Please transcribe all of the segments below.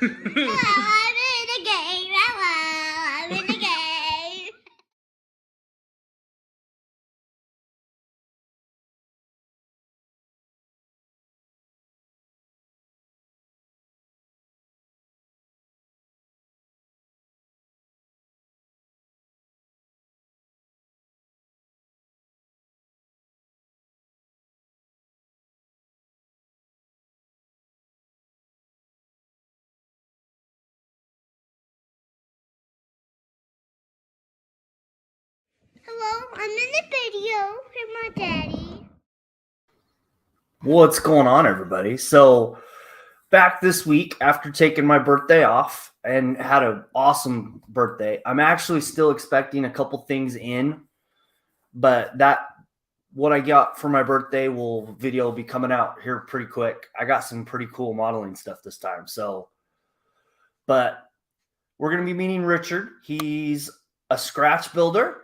I'm in the game. I'm in the game. Hello, I'm in the video with my daddy. What's going on, everybody? So, back this week after taking my birthday off and had an awesome birthday. I'm actually still expecting a couple things in, but what I got for my birthday will be coming out here pretty quick. I got some pretty cool modeling stuff this time. But we're going to be meeting Richard. He's a scratch builder,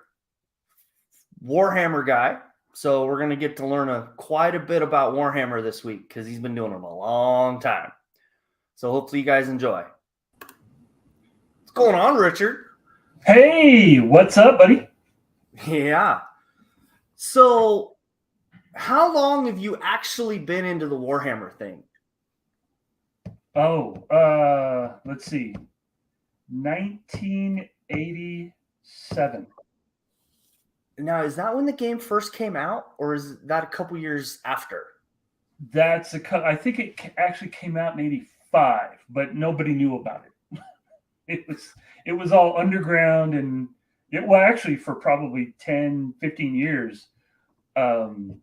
Warhammer guy. So we're going to get to learn quite a bit about Warhammer this week because he's been doing them a long time. So hopefully you guys enjoy. What's going on, Richard? Hey, what's up, buddy? Yeah. So how long have you actually been into the Warhammer thing? Let's see. 1987. Now, is that when the game first came out, or is that a couple years after? I think it actually came out in 85, but nobody knew about it. It was all underground, and actually for probably 10, 15 years, 40K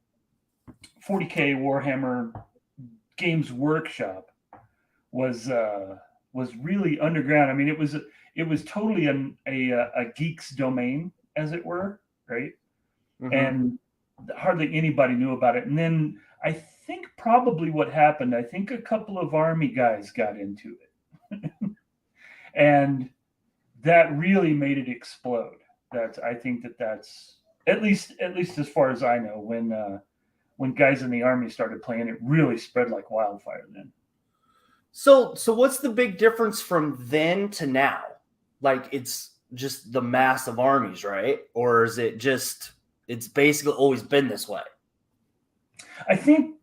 Warhammer Games Workshop was really underground. I mean, it was totally a geek's domain, as it were, right? Mm-hmm. And hardly anybody knew about it. And then I think probably what happened, I think a couple of Army guys got into it. And that really made it explode. I think that's at least as far as I know, when guys in the Army started playing, it really spread like wildfire then. So what's the big difference from then to now? Like, it's just the mass of armies, right? Or is it just, it's basically always been this way? I think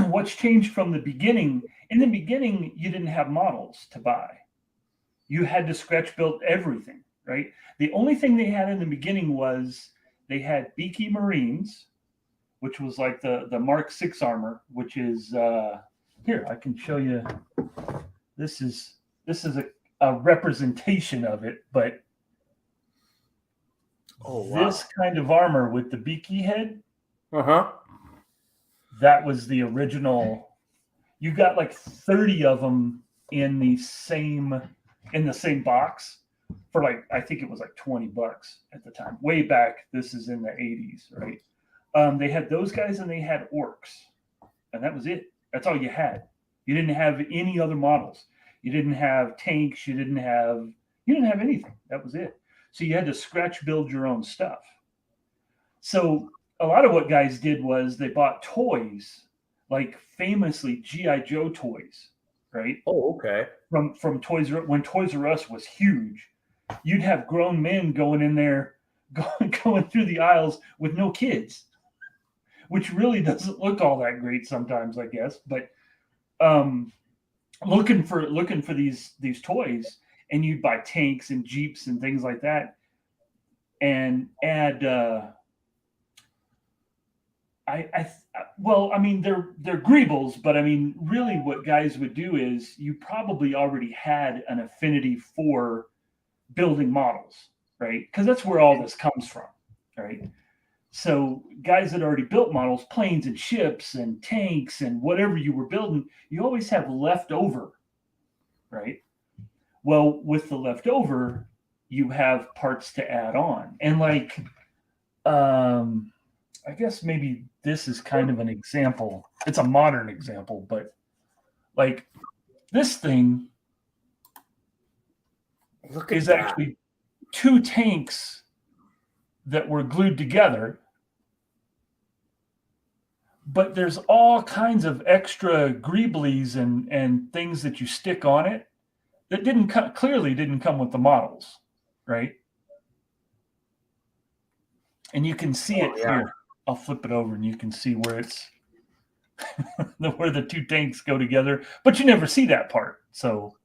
what's changed from the beginning, in the beginning, you didn't have models to buy. You had to scratch build everything, right? The only thing they had in the beginning was they had Beaky Marines, which was like the Mark 6 armor, which is here, I can show you. This is a representation of it, but this kind of armor with the beaky head, that was the original. You got like 30 of them in the same box for like, I think it was like $20 at the time. Way back, this is in the 80s, right? They had those guys and they had orcs, and that was it. That's all you had. You didn't have any other models. You didn't have tanks. You didn't have anything. That was it. So you had to scratch build your own stuff. So a lot of what guys did was they bought toys, like famously G.I. Joe toys, right? Oh, okay. From Toys R Us, when Toys R Us was huge, you'd have grown men going in there, going through the aisles with no kids, which really doesn't look all that great sometimes, I guess. But looking for these toys, and you'd buy tanks and jeeps and things like that, and add. Well, I mean, they're greebles, but I mean, really, what guys would do is you probably already had an affinity for building models, right? Because that's where all this comes from, right? So guys that already built models, planes and ships and tanks and whatever you were building, you always have leftover, right? Well, with the leftover, you have parts to add on. And like, I guess maybe this is kind of an example. It's a modern example, but like this thing is actually 2 tanks that were glued together. but there's all kinds of extra greeblies and things that you stick on it that clearly didn't come with the models, right? And you can see it here. I'll flip it over and you can see where it's where the two tanks go together, but you never see that part. So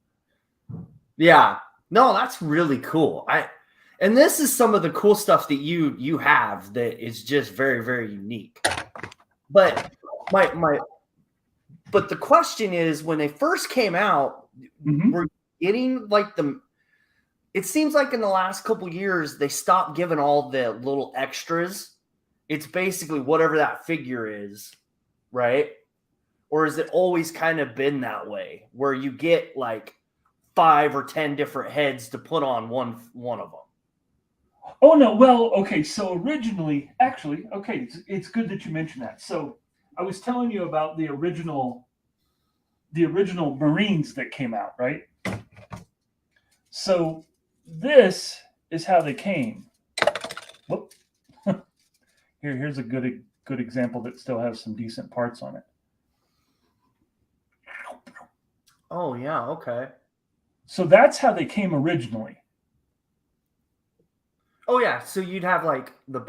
yeah, no, that's really cool. And this is some of the cool stuff that you have that is just very, very unique. But but the question is, when they first came out, we're getting like it seems like in the last couple years they stopped giving all the little extras. It's basically whatever that figure is, right? Or has it always kind of been that way, where you get like 5 or 10 different heads to put on one of them? Oh no, well, okay. So originally, actually, okay, it's good that you mentioned that. So I was telling you about the original Marines that came out, right? So this is how they came. Whoop. Here's a good example that still has some decent parts on it. Oh yeah, okay. So that's how they came originally. Oh yeah, so you'd have like the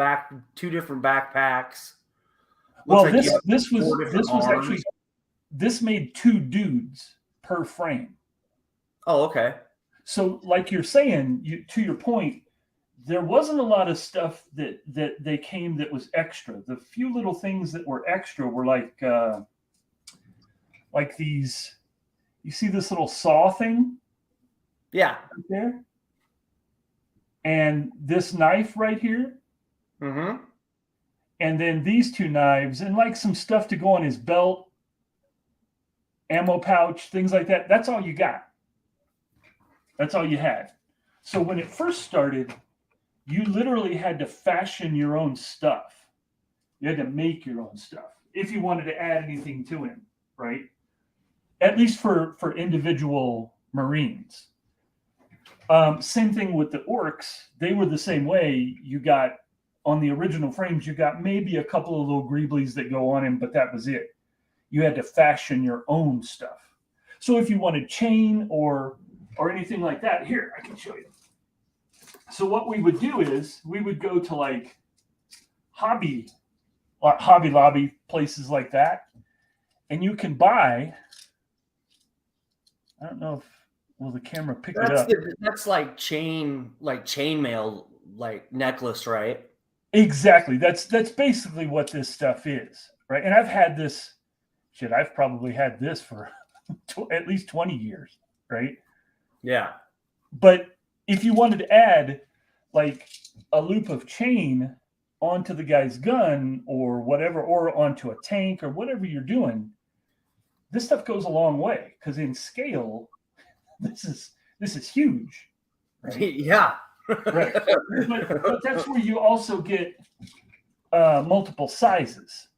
two different backpacks. Well, this was actually, this made 2 dudes per frame. Oh, okay. So like you're saying, to your point, there wasn't a lot of stuff that they came that was extra. The few little things that were extra were like these. You see this little saw thing? Yeah. Right there? And this knife right here. Mm-hmm. And then these 2 knives and like some stuff to go on his belt, ammo pouch, things like that. That's all you got. That's all you had. So when it first started, you literally had to fashion your own stuff. You had to make your own stuff if you wanted to add anything to him, right? At least for individual Marines. Same thing with the orcs. They were the same way. You got, on the original frames, you got maybe a couple of little greeblies that go on him, but that was it. You had to fashion your own stuff. So if you wanted chain or anything like that, here, I can show you. So what we would do is we would go to like Hobby Lobby, places like that, and you can buy, I don't know if, will the camera pick it up? That's like chainmail, like necklace, right? Exactly. That's basically what this stuff is, right? And I've had this, I've probably had this for at least 20 years, right? Yeah. But if you wanted to add like a loop of chain onto the guy's gun or whatever, or onto a tank or whatever you're doing, this stuff goes a long way, because in scale, this is huge, right? Yeah. Right. But that's where you also get multiple sizes,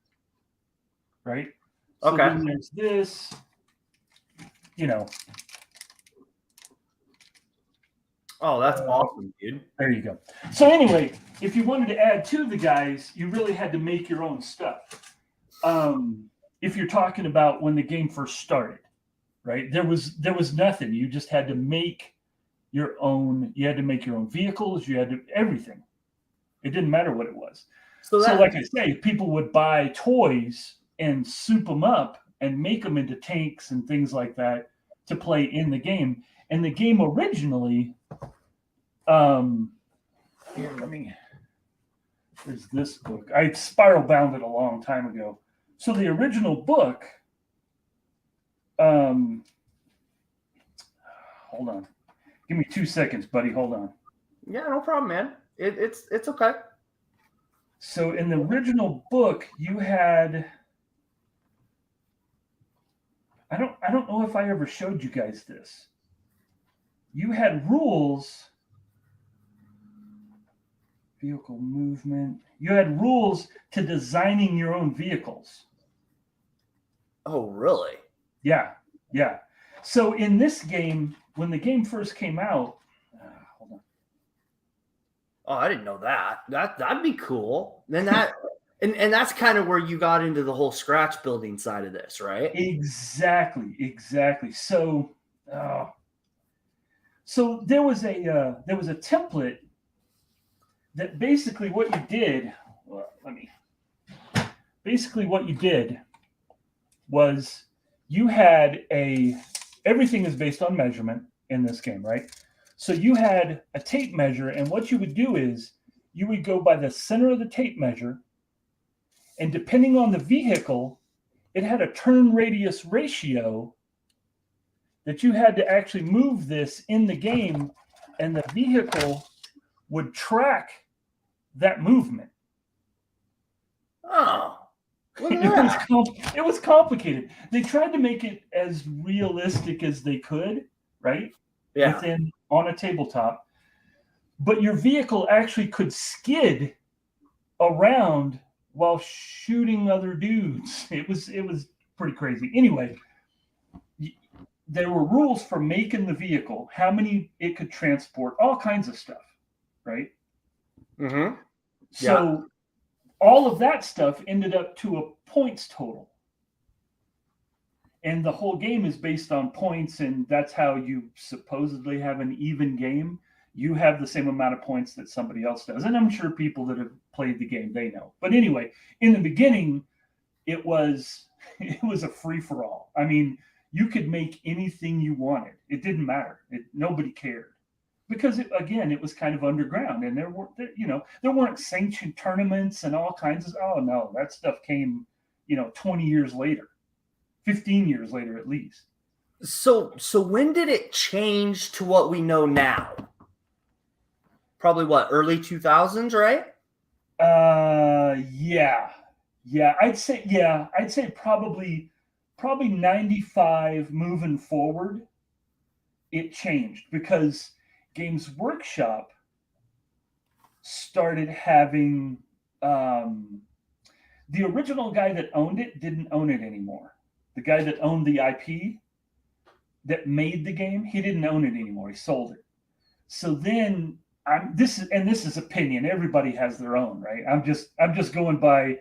right? So Okay. then there's this, Oh, that's awesome, dude. There you go. So anyway, if you wanted to add to the guys, you really had to make your own stuff. If you're talking about when the game first started, right? There was nothing. You just had to make your own. You had to make your own vehicles. You had to everything. It didn't matter what it was. So like I say, people would buy toys and soup them up and make them into tanks and things like that to play in the game. And the game originally, there's this book. I spiral bound it a long time ago. So the original book, hold on. Give me 2 seconds, buddy. Hold on. Yeah, no problem, man. It's okay. So in the original book, you had, I don't know if I ever showed you guys this. You had rules, vehicle movement. You had rules to designing your own vehicles. Oh, really? Yeah. So in this game, when the game first came out, hold on. Oh, I didn't know that. That'd be cool. Then that, And that's kind of where you got into the whole scratch building side of this, right? Exactly. So there was a template that basically what you did. Well, basically what you did was you had everything is based on measurement in this game, right? So you had a tape measure, and what you would do is you would go by the center of the tape measure, and depending on the vehicle, it had a turn radius ratio that you had to actually move this in the game, and the vehicle would track that movement. Oh, look at that. It was complicated. They tried to make it as realistic as they could, right? Yeah. On a tabletop. But your vehicle actually could skid around while shooting other dudes. It was pretty crazy. Anyway, there were rules for making the vehicle, how many it could transport, all kinds of stuff, right? Mm-hmm. So all of that stuff ended up to a points total. And the whole game is based on points, and that's how you supposedly have an even game. You have the same amount of points that somebody else does. And I'm sure people that have played the game, they know. But anyway, in the beginning, it was a free-for-all. I mean, you could make anything you wanted. It didn't matter. Nobody cared. Because, it was kind of underground. And there weren't sanctioned tournaments and all kinds of... Oh, no, that stuff came, 20 years later. 15 years later, at least. So when did it change to what we know now? Probably early 2000s, right? Yeah. I'd say probably 95 moving forward, it changed because Games Workshop started having the original guy that owned it didn't own it anymore. The guy that owned the IP that made the game, he didn't own it anymore. He sold it. So then this is opinion. Everybody has their own, right? I'm just going by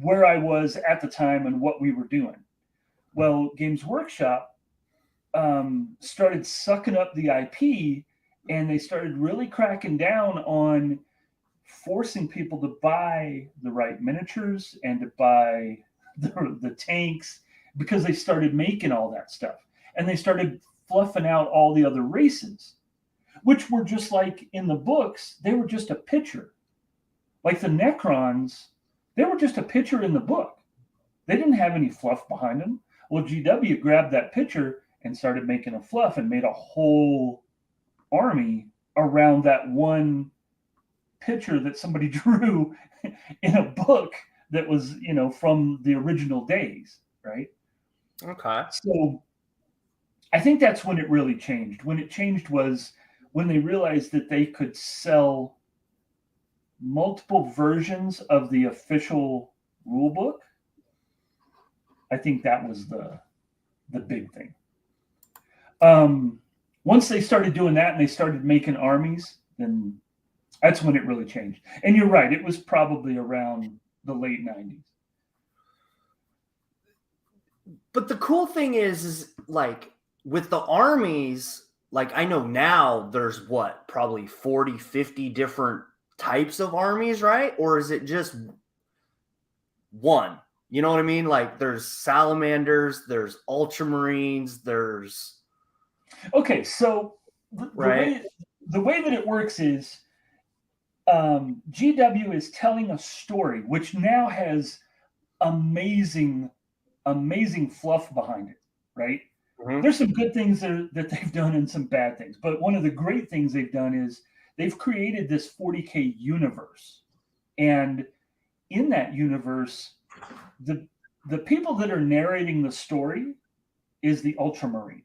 where I was at the time and what we were doing. Well, Games Workshop started sucking up the IP, and they started really cracking down on forcing people to buy the right miniatures and to buy the tanks, because they started making all that stuff, and they started fluffing out all the other races, which were just like in the books. They were just a picture. Like the Necrons, they were just a picture in the book. They didn't have any fluff behind them. Well, GW grabbed that picture and started making a fluff and made a whole army around that one picture that somebody drew in a book that was, from the original days, right? Okay. So I think that's when it really changed. When it changed was when they realized that they could sell multiple versions of the official rule book. I think that was the big thing. Once they started doing that and they started making armies, then that's when it really changed. And you're right, it was probably around the late 90s. But the cool thing is like with the armies, like I know now there's probably 40, 50 different types of armies, right? Or is it just one? You know what I mean? Like there's salamanders, there's ultramarines, there's... Okay, so the way that it works is GW is telling a story which now has amazing fluff behind it, right? Mm-hmm. There's some good things that they've done and some bad things, but one of the great things they've done is they've created this 40K universe, and in that universe, the people that are narrating the story is the Ultramarines,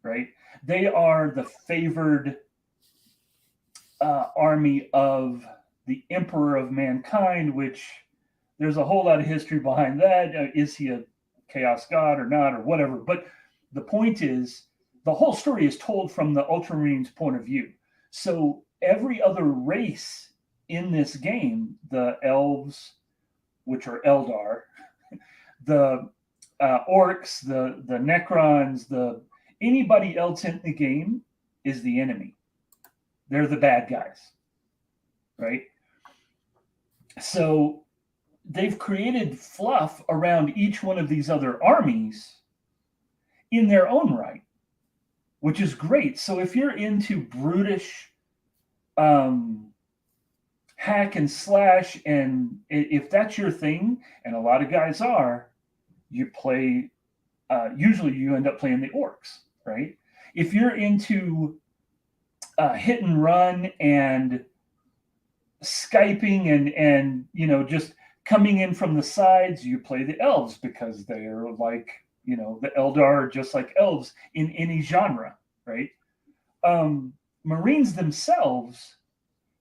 right? They are the favored army of the Emperor of Mankind, which there's a whole lot of history behind that. Is he a chaos god or not, or whatever? But the point is, the whole story is told from the Ultramarines' point of view. So every other race in this game, the elves, which are Eldar, the orcs, the Necrons, anybody else in the game is the enemy. They're the bad guys, right? So they've created fluff around each one of these other armies in their own right, which is great. So if you're into brutish hack and slash, and if that's your thing, and a lot of guys are, you play, usually you end up playing the orcs, right? If you're into hit and run and Skyping and just coming in from the sides, you play the elves, because they're like, the Eldar are just like elves in any genre, right? Marines themselves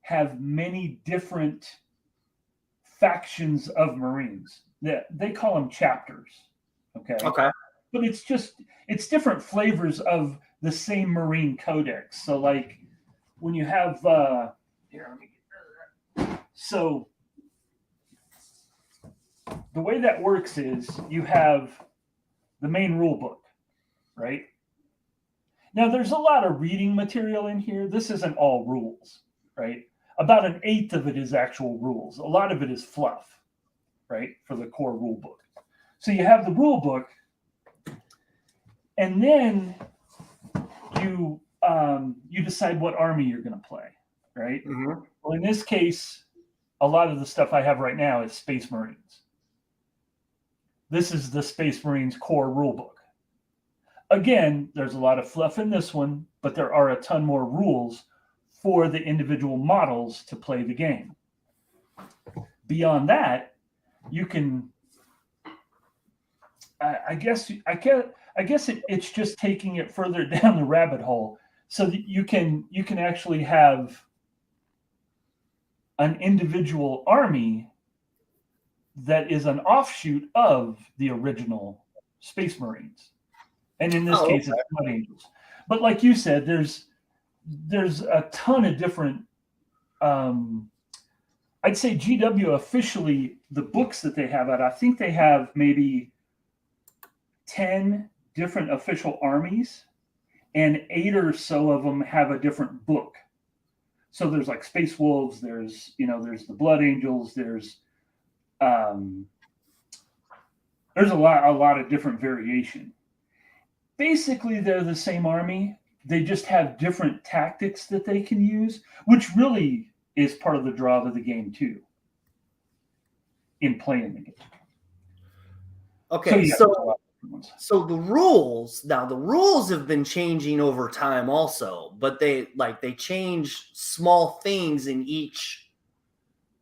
have many different factions of Marines. They call them chapters, okay? But it's different flavors of the same Marine codex. So like when you have here, let me get rid of that. So the way that works is you have the main rule book, right? Now there's a lot of reading material in here. This isn't all rules, right? About 1/8 of it is actual rules. A lot of it is fluff, right, for the core rule book. So you have the rule book, and then you decide what army you're going to play, right? Mm-hmm. Well, in this case, a lot of the stuff I have right now is Space Marines. This is the Space Marines core rule book. Again, there's a lot of fluff in this one, but there are a ton more rules for the individual models to play the game. Beyond that, you can, I guess it's just taking it further down the rabbit hole, so that you can actually have an individual army that is an offshoot of the original Space Marines. And in this case, it's Blood Angels. But like you said, there's a ton of different, I'd say GW officially, the books that they have out, I think they have maybe 10 different official armies, and 8 or so of them have a different book. So there's like Space Wolves, there's the Blood Angels, there's a lot of different variation. Basically, they're the same army. They just have different tactics that they can use, which really is part of the draw of the game too, in playing the game. Okay, so the rules have been changing over time also, but they change small things in each.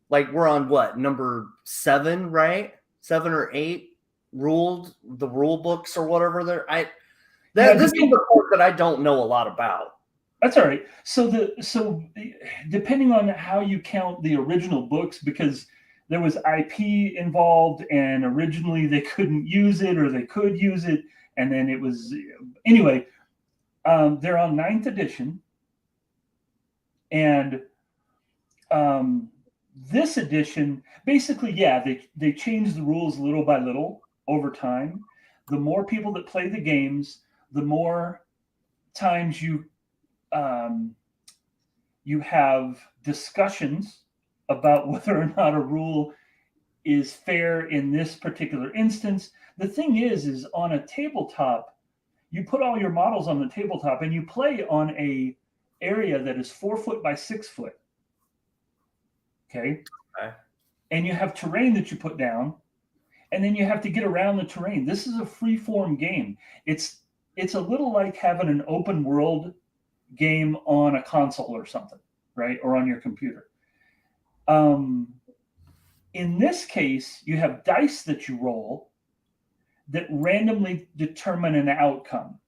Like we're on what, number 7, right? 7 or 8 the rule books or whatever this is the part that I don't know a lot about. That's all right. So depending on how you count the original books, because there was IP involved, and originally they couldn't use it, or they could use it, and then it was anyway. They're on 9th edition, and this edition basically, they changed the rules little by little over time. The more people that play the games, the more times you have discussions about whether or not a rule is fair in this particular instance. The thing is on a tabletop, you put all your models on the tabletop and you play on a area that is 4 foot by 6 foot. Okay. And you have terrain that you put down, and then you have to get around the terrain. This is a free form game. It's a little like having an open world game on a console or something, right? Or on your computer. In this case, you have dice that you roll that randomly determine an outcome,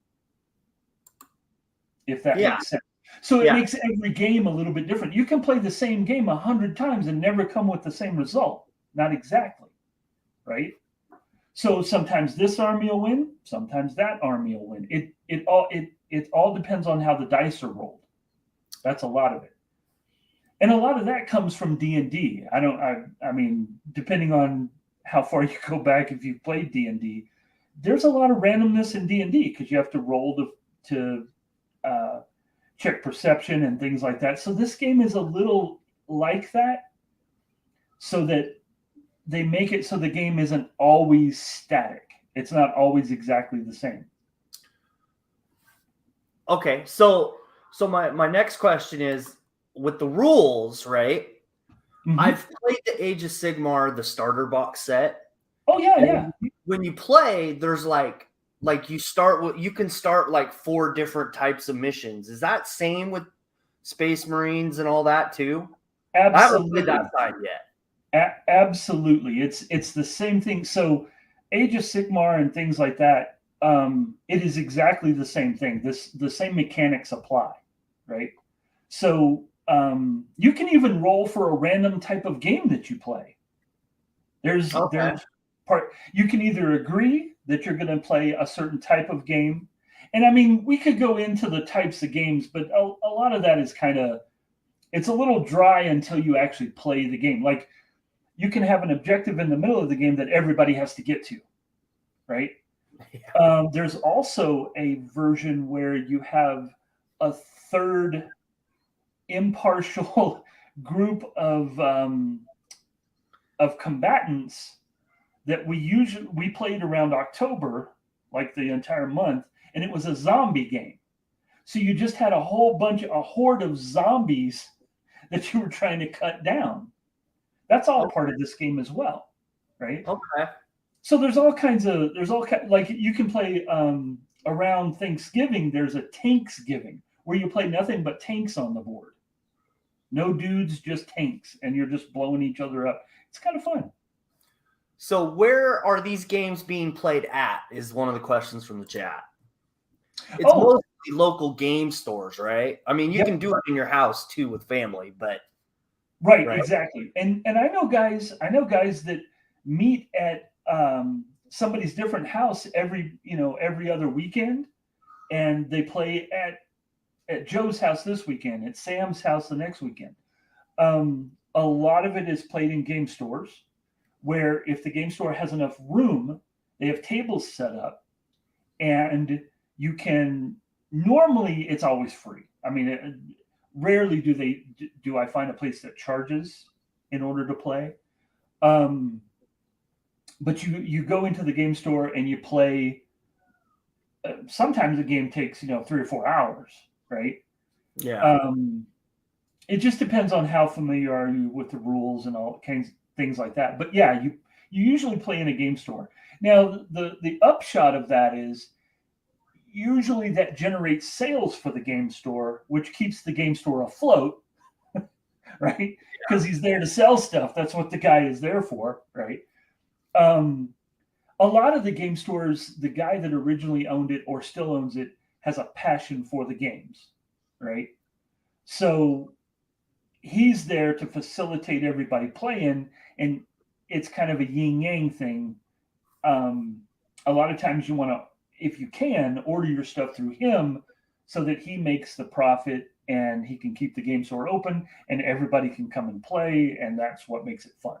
if that makes sense. So it makes every game a little bit different. You can play the same game 100 times and never come with the same result. Not exactly, right? So sometimes this army will win, sometimes that army will win. It all depends on how the dice are rolled. That's a lot of it. And a lot of that comes from D&D. I mean, depending on how far you go back, if you've played D&D, there's a lot of randomness in D&D because you have to roll to check perception and things like that. So this game is a little like that, so that they make it so the game isn't always static. It's not always exactly the same. Okay, so my next question is, with the rules, right? Mm-hmm. I've played the Age of Sigmar, the starter box set. Oh yeah. When you play, there's like you can start like 4 different types of missions. Is that same with Space Marines and all that too? Absolutely. I haven't played that side yet. Absolutely. It's the same thing. So Age of Sigmar and things like that, it is exactly the same thing. The same mechanics apply, right? So you can even roll for a random type of game that you play. There's part you can either agree that you're going to play a certain type of game, and I mean we could go into the types of games, but a lot of that is it's a little dry until you actually play the game. Like you can have an objective in the middle of the game that everybody has to get to, right? Yeah. There's also a version where you have a third impartial group of combatants that we played around October, like the entire month, and it was a zombie game. So you just had a horde of zombies that you were trying to cut down. That's all part of this game as well, right? Okay. So like you can play around Thanksgiving. There's a Tanksgiving where you play nothing but tanks on the board. No dudes, just tanks, and you're just blowing each other up. It's kind of fun. So where are these games being played at is one of the questions from the chat. It's mostly local game stores, right? I mean, you can do it in your house too with family, but right, exactly. And I know guys that meet at somebody's different house every other weekend, and they play at Joe's house this weekend, at Sam's house the next weekend. A lot of it is played in game stores, where if the game store has enough room, they have tables set up, and you can. Normally, it's always free. I mean, rarely do I find a place that charges in order to play. But you go into the game store and you play. Sometimes the game takes 3 or 4 hours, right? Yeah. It just depends on how familiar are you with the rules and all kinds of things like that. But yeah, you usually play in a game store. Now the upshot of that is usually that generates sales for the game store, which keeps the game store afloat, right? Because he's there to sell stuff. That's what the guy is there for, right? A lot of the game stores, the guy that originally owned it or still owns it has a passion for the games, right? So he's there to facilitate everybody playing, and it's kind of a yin-yang thing. A lot of times you want to, if you can, order your stuff through him so that he makes the profit and he can keep the game store open and everybody can come and play, and that's what makes it fun.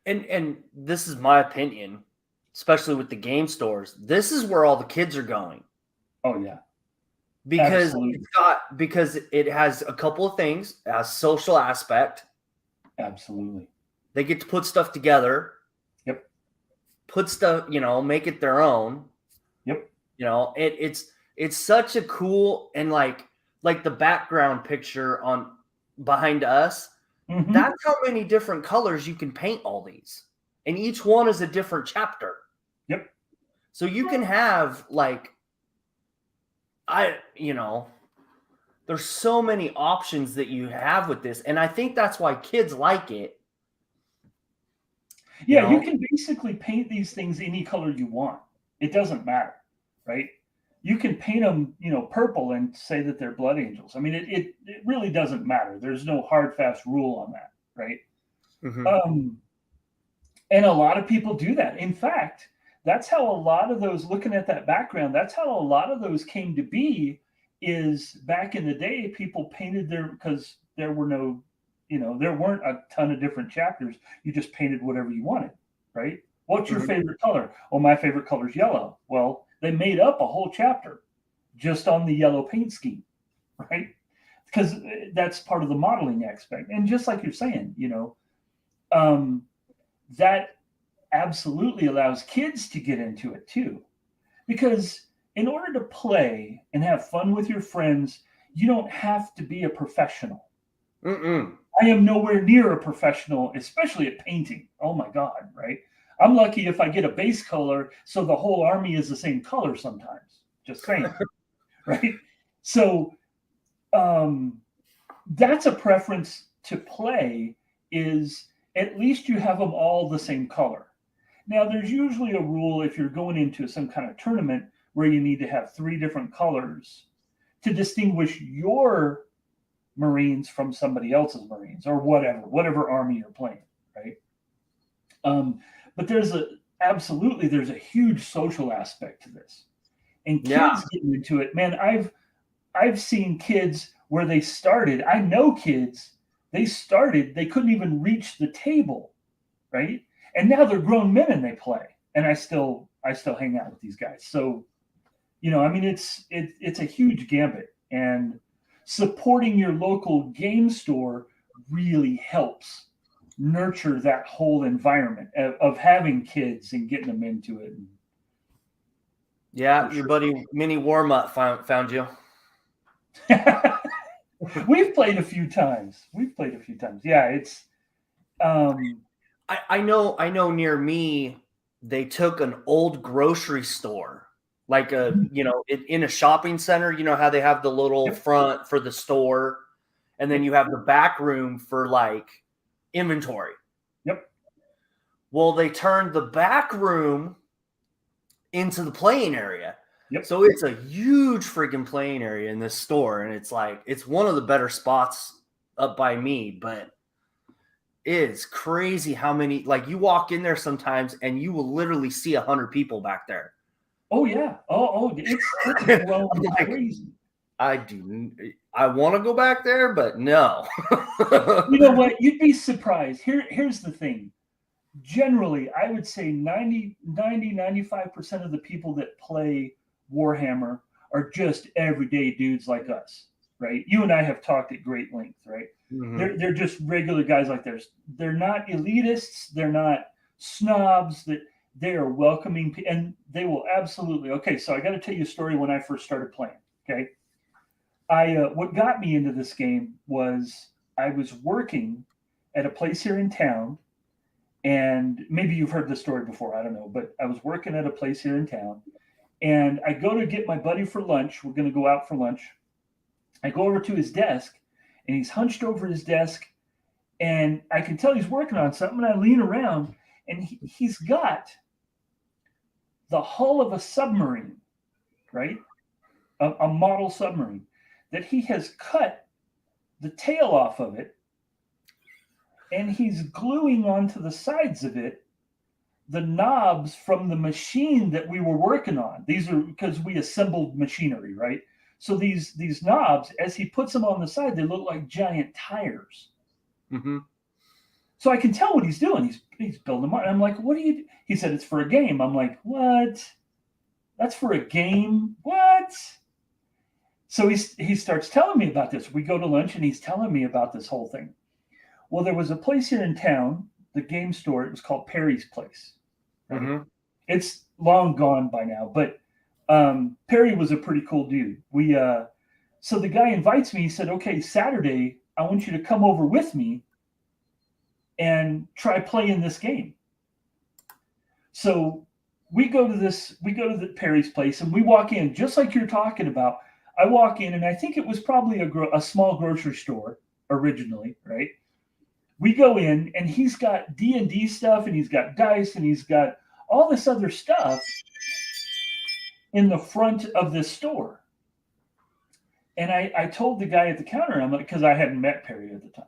And this is my opinion, especially with the game stores. This is where all the kids are going. Oh yeah. Because it has a couple of things. It has social aspect. Absolutely. They get to put stuff together. Yep. Put stuff, make it their own. Yep. It's such a cool, and like the background picture on behind us. Mm-hmm. That's how many different colors you can paint all these. And each one is a different chapter. Yep. So you can have there's so many options that you have with this. And I think that's why kids like it. Yeah, you can basically paint these things any color you want. It doesn't matter, right? You can paint them, purple and say that they're blood angels. I mean, it really doesn't matter. There's no hard, fast rule on that, right? Mm-hmm. And a lot of people do that. In fact, that's how a lot of those, looking at that background, that's how a lot of those came to be, is back in the day, people painted because there were no, there weren't a ton of different chapters. You just painted whatever you wanted, right? What's your favorite color? Oh, my favorite color is yellow. Well, they made up a whole chapter just on the yellow paint scheme, right? Because that's part of the modeling aspect. And just like you're saying, that absolutely allows kids to get into it too. Because in order to play and have fun with your friends, you don't have to be a professional. I am nowhere near a professional, especially at painting. Oh my God, right? I'm lucky if I get a base color so the whole army is the same color sometimes. Just saying, right? So that's a preference to play, is at least you have them all the same color. Now, there's usually a rule if you're going into some kind of tournament where you need to have 3 different colors to distinguish your Marines from somebody else's Marines, or whatever army you're playing, right? But there's a huge social aspect to this, and kids getting into it. Man, I've seen kids where they started. I know kids, they couldn't even reach the table, right? And now they're grown men and they play, and I still hang out with these guys. So, it's a huge gambit, and supporting your local game store really helps nurture that whole environment of having kids and getting them into it. Yeah, your buddy Mini Warmutt found you. We've played a few times. Yeah, it's. I know. Near me, they took an old grocery store, like in a shopping center. You know how they have the little front for the store, and then you have the back room for like inventory. Yep. Well, they turned the back room into the playing area. Yep. So it's a huge freaking playing area in this store, and it's one of the better spots up by me, but it's crazy how many, like, you walk in there sometimes and you will literally see 100 people back there. Oh yeah. It's well, like, crazy. I want to go back there, but no. You know what? You'd be surprised. Here's the thing. Generally, I would say 95% of the people that play Warhammer are just everyday dudes like us, right? You and I have talked at great length, right? Mm-hmm. They're just regular guys like this. They're not elitists. They're not snobs. That they are welcoming, and they will absolutely. Okay, so I got to tell you a story when I first started playing. Okay, what got me into this game was I was working at a place here in town, and maybe you've heard this story before. I don't know, but I was working at a place here in town. And I go to get my buddy for lunch. We're going to go out for lunch. I go over to his desk, and he's hunched over his desk, and I can tell he's working on something. And I lean around, and he's got the hull of a submarine, right? A model submarine that he has cut the tail off of it, and he's gluing onto the sides of it the knobs from the machine that we were working on. These are because we assembled machinery, right? So these knobs, as he puts them on the side, they look like giant tires. Mm-hmm. So I can tell what he's doing. He's building them up. And I'm like, what do you do? He said, it's for a game. I'm like, what? That's for a game? What? So he starts telling me about this. We go to lunch, and he's telling me about this whole thing. Well, there was a place here in town, the game store. It was called Perry's Place. Right? Mm-hmm. It's long gone by now, but Perry was a pretty cool dude. So the guy invites me. He said, okay, Saturday, I want you to come over with me and try playing this game. So we go to the Perry's Place, and we walk in just like you're talking about. I walk in, and I think it was probably a small grocery store originally, right? We go in, and he's got D&D stuff, and he's got dice, and he's got all this other stuff in the front of this store. And I told the guy at the counter, I'm like, because I hadn't met Perry at the time.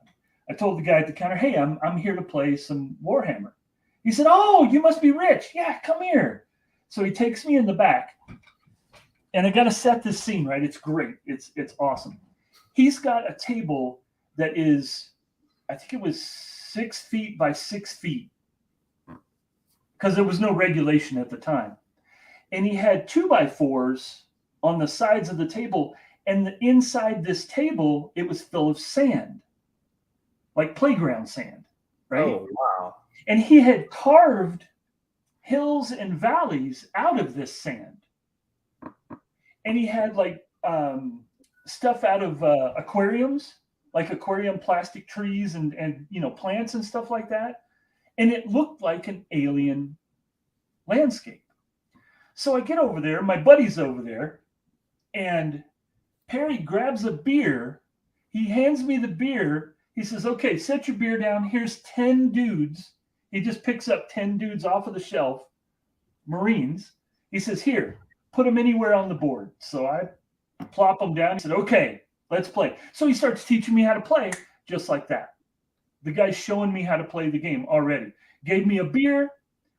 I told the guy at the counter, hey, I'm here to play some Warhammer. He said, oh, you must be Rich. Yeah, come here. So he takes me in the back. And I got to set this scene, right? It's great. It's awesome. He's got a table that is, I think it was 6 feet by 6 feet, because there was no regulation at the time. And he had 2x4s on the sides of the table, and inside this table, it was full of sand, like playground sand, right? Oh, wow. And he had carved hills and valleys out of this sand. And he had like stuff out of aquariums, like aquarium plastic trees and plants and stuff like that. And it looked like an alien landscape. So I get over there, my buddy's over there, and Perry grabs a beer. He hands me the beer. He says, okay, set your beer down. Here's 10 dudes. He just picks up 10 dudes off of the shelf, Marines. He says, here, put them anywhere on the board. So I plop them down. He said, okay, let's play. So he starts teaching me how to play just like that. The guy's showing me how to play the game already. Gave me a beer.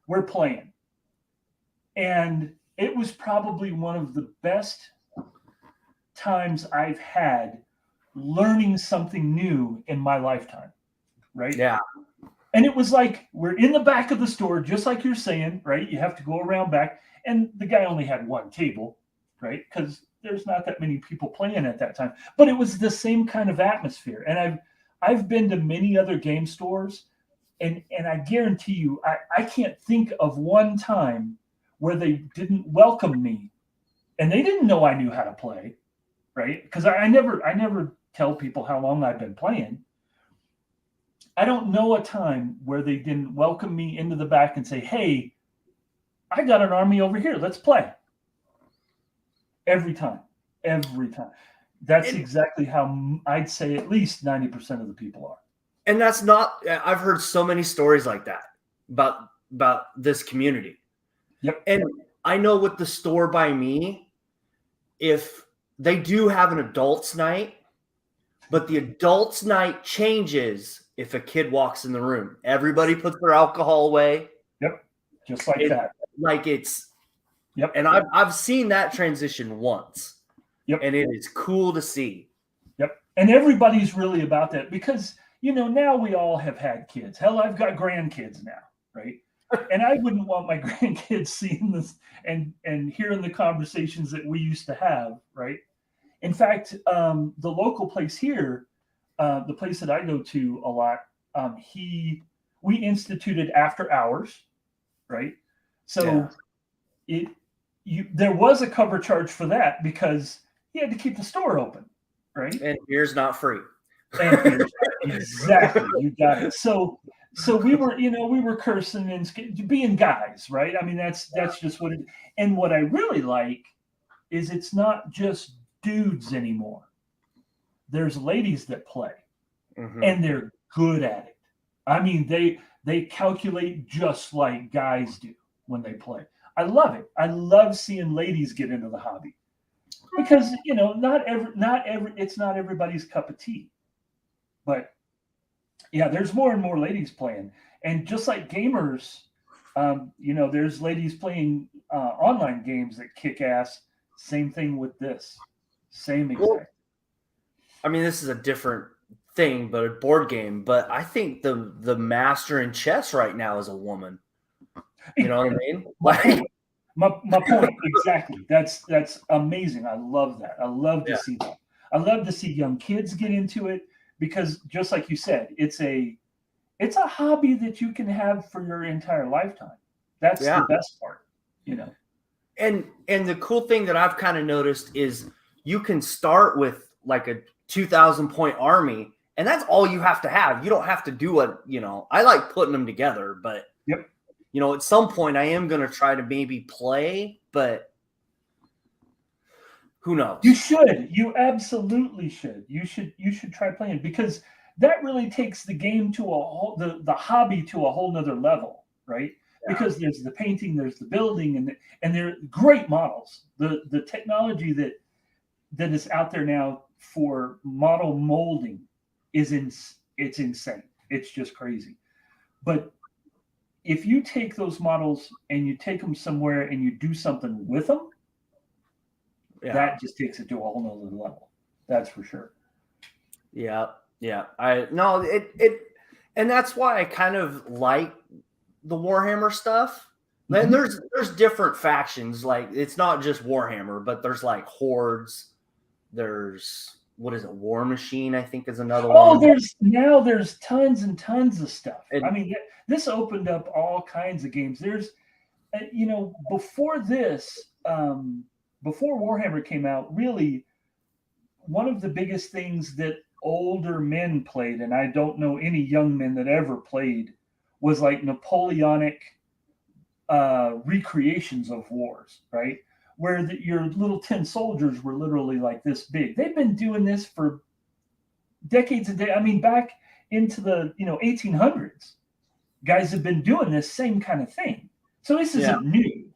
We're playing. And it was probably one of the best times I've had learning something new in my lifetime, right? Yeah. And it was like, we're in the back of the store, just like you're saying, right? You have to go around back. And the guy only had one table, right? Because there's not that many people playing at that time. But it was the same kind of atmosphere. And I've been to many other game stores, and I guarantee you, I can't think of one time where they didn't welcome me, and they didn't know I knew how to play, right? Because I never tell people how long I've been playing. I don't know a time where they didn't welcome me into the back and say, hey, I got an army over here. Let's play. Every time. That's exactly how I'd say at least 90% of the people are. And that's not, I've heard so many stories like that about this community. Yep. And I know with the store by me, if they do have an adults night, but the adults night changes if a kid walks in the room. Everybody puts their alcohol away. Yep. Just like that. Like it's, yep. And I've seen that transition once. Yep. And it is cool to see. Yep. And everybody's really about that because, now we all have had kids. Hell, I've got grandkids now, right? And I wouldn't want my grandkids seeing this and hearing the conversations that we used to have, right? In fact, the local place here, the place that I go to a lot, we instituted after hours, right? So there was a cover charge for that because you had to keep the store open, right? And beer's not free. Exactly, you got it. So we were cursing and being guys, right? I mean, that's just what it is. And what I really like is it's not just dudes anymore. There's ladies that play, and they're good at it. I mean, they calculate just like guys do when they play. I love it. I love seeing ladies get into the hobby because it's not everybody's cup of tea. But yeah, there's more and more ladies playing, and just like gamers, there's ladies playing online games that kick ass. Same thing with this, same exact. Well, I mean, this is a different thing, but a board game. But I think the master in chess right now is a woman. You know what I mean? Like my point exactly. That's amazing. I love that. I love to see that. I love to see young kids get into it. Because just like you said, it's a hobby that you can have for your entire lifetime. That's the best part, And the cool thing that I've kind of noticed is you can start with like a 2,000 point army, and that's all you have to have. You don't have to do I like putting them together, but at some point I am going to try to maybe play, but who knows? You should. You absolutely should. You should try playing because that really takes the game to the hobby to a whole nother level, right? Yeah. Because there's the painting, there's the building, and they're great models. The technology that is out there now for model molding it's insane. It's just crazy. But if you take those models and you take them somewhere and you do something with them, that just takes it to a whole nother level. That's for sure. Yeah. Yeah, and that's why I kind of like the Warhammer stuff. Then there's different factions. Like it's not just Warhammer, but there's like hordes. There's what is it? War Machine, I think, is another Oh, one. there's tons and tons of stuff. And, I mean, this opened up all kinds of games. There's, before this, before Warhammer came out, really, one of the biggest things that older men played, and I don't know any young men that ever played, was like Napoleonic recreations of wars, right? Where your little tin soldiers were literally like this big. They've been doing this for decades and decades. I mean, back into the 1800s, guys have been doing this same kind of thing. So this isn't new,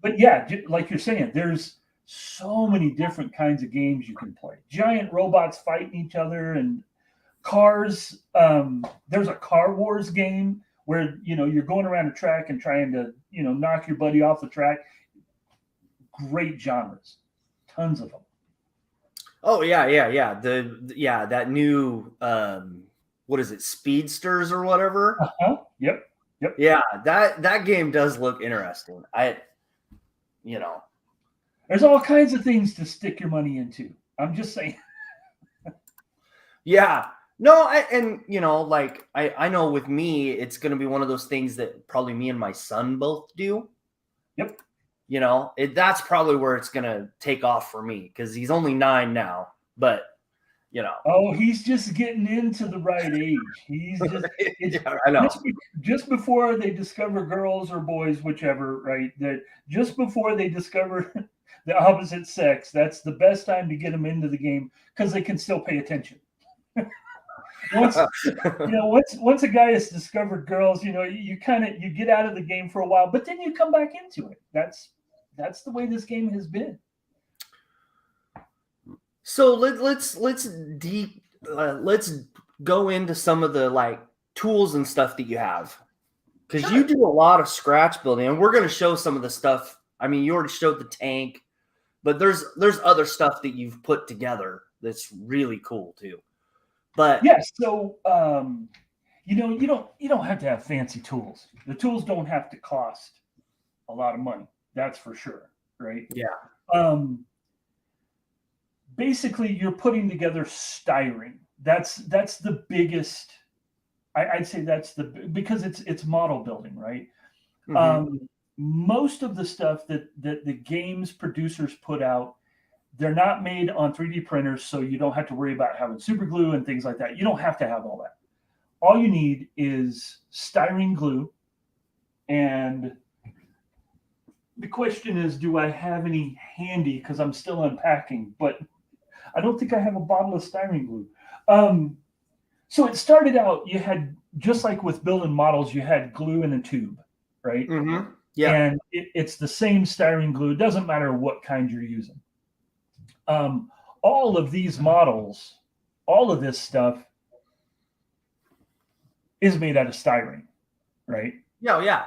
But yeah, like you're saying, there's so many different kinds of games you can play. Giant robots fighting each other and cars. There's a Car Wars game where you're going around a track and trying to knock your buddy off the track. Great genres, tons of them. Oh yeah. That new what is it, Speedsters or whatever? Yep. Yeah, that game does look interesting. There's all kinds of things to stick your money into. I'm just saying. Yeah. No, I know with me, it's going to be one of those things that probably me and my son both do. Yep. That's probably where it's going to take off for me because he's only 9 now, but Oh, he's just getting into the right age. He's just, yeah, I know. Just before they discover girls or boys, whichever, right? That just before they discover the opposite sex, that's the best time to get them into the game because they can still pay attention. Once a guy has discovered girls, you get out of the game for a while, but then you come back into it. That's the way this game has been. So let's go into some of the tools and stuff that you have, because you do a lot of scratch building, and we're going to show some of the stuff. I mean, you already showed the tank, but there's other stuff that you've put together that's really cool too. But yeah, so you don't have to have fancy tools. The tools don't have to cost a lot of money. That's for sure, right? Yeah. Basically, you're putting together styrene. That's the biggest. I'd say because it's model building, right? Mm-hmm. Most of the stuff that the games producers put out, they're not made on 3D printers, so you don't have to worry about having super glue and things like that. You don't have to have all that. All you need is styrene glue. And the question is, do I have any handy? Because I'm still unpacking, but I don't think I have a bottle of styrene glue. So it started out, you had, just like with building models, you had glue in a tube, right? Mm-hmm. Yeah. And it's the same styrene glue. It doesn't matter what kind you're using. All of these models, all of this stuff is made out of styrene, right? Yeah.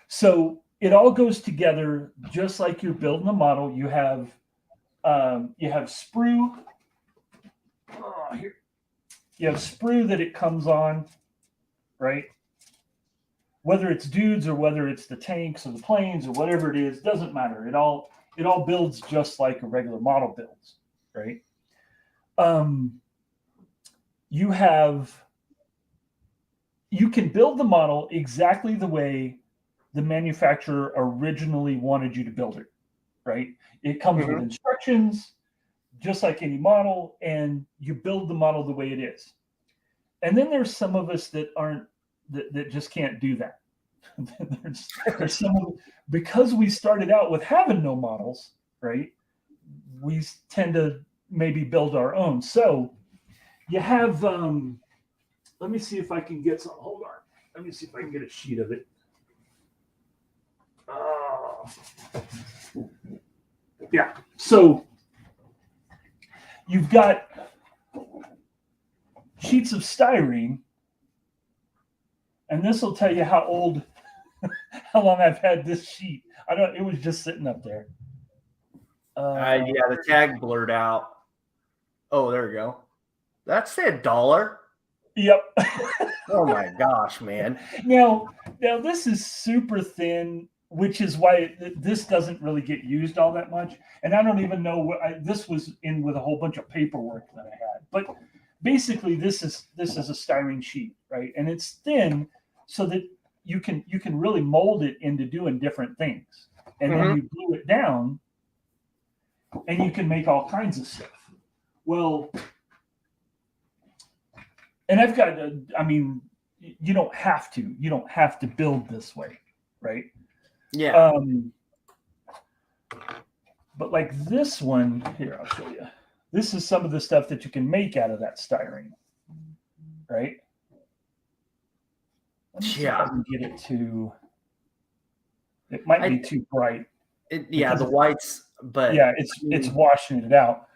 So it all goes together just like you're building a model. You have sprue. Here. You have sprue that it comes on, right? Whether it's dudes or whether it's the tanks or the planes or whatever it is, doesn't matter. It all builds just like a regular model builds, right? You can build the model exactly the way the manufacturer originally wanted you to build it, right? It comes with instructions, just like any model, and you build the model the way it is. And then there's some of us that just can't do that. there's some, because we started out with having no models, right? We tend to maybe build our own. So you have, let me see if I can get some, hold on. Let me see if I can get a sheet of it. Yeah, so you've got sheets of styrene, and this will tell you how long I've had this sheet. It was just sitting up there. Yeah, the tag blurred out. Oh, there we go. That's $1. Yep. Oh my gosh, man. Now this is super thin, which is why this doesn't really get used all that much. And I don't even know what this was in with a whole bunch of paperwork that I had. But basically, this is a styrene sheet, right? And it's thin so that you can really mold it into doing different things. And then you glue it down, and you can make all kinds of stuff. Well, and I've got, I mean, you don't have to build this way, right? Yeah. But like this one here, I'll show you. This is some of the stuff that you can make out of that styrene, right? Let me see if I can get it to. It might be too bright. The whites, but yeah, it's washing it out.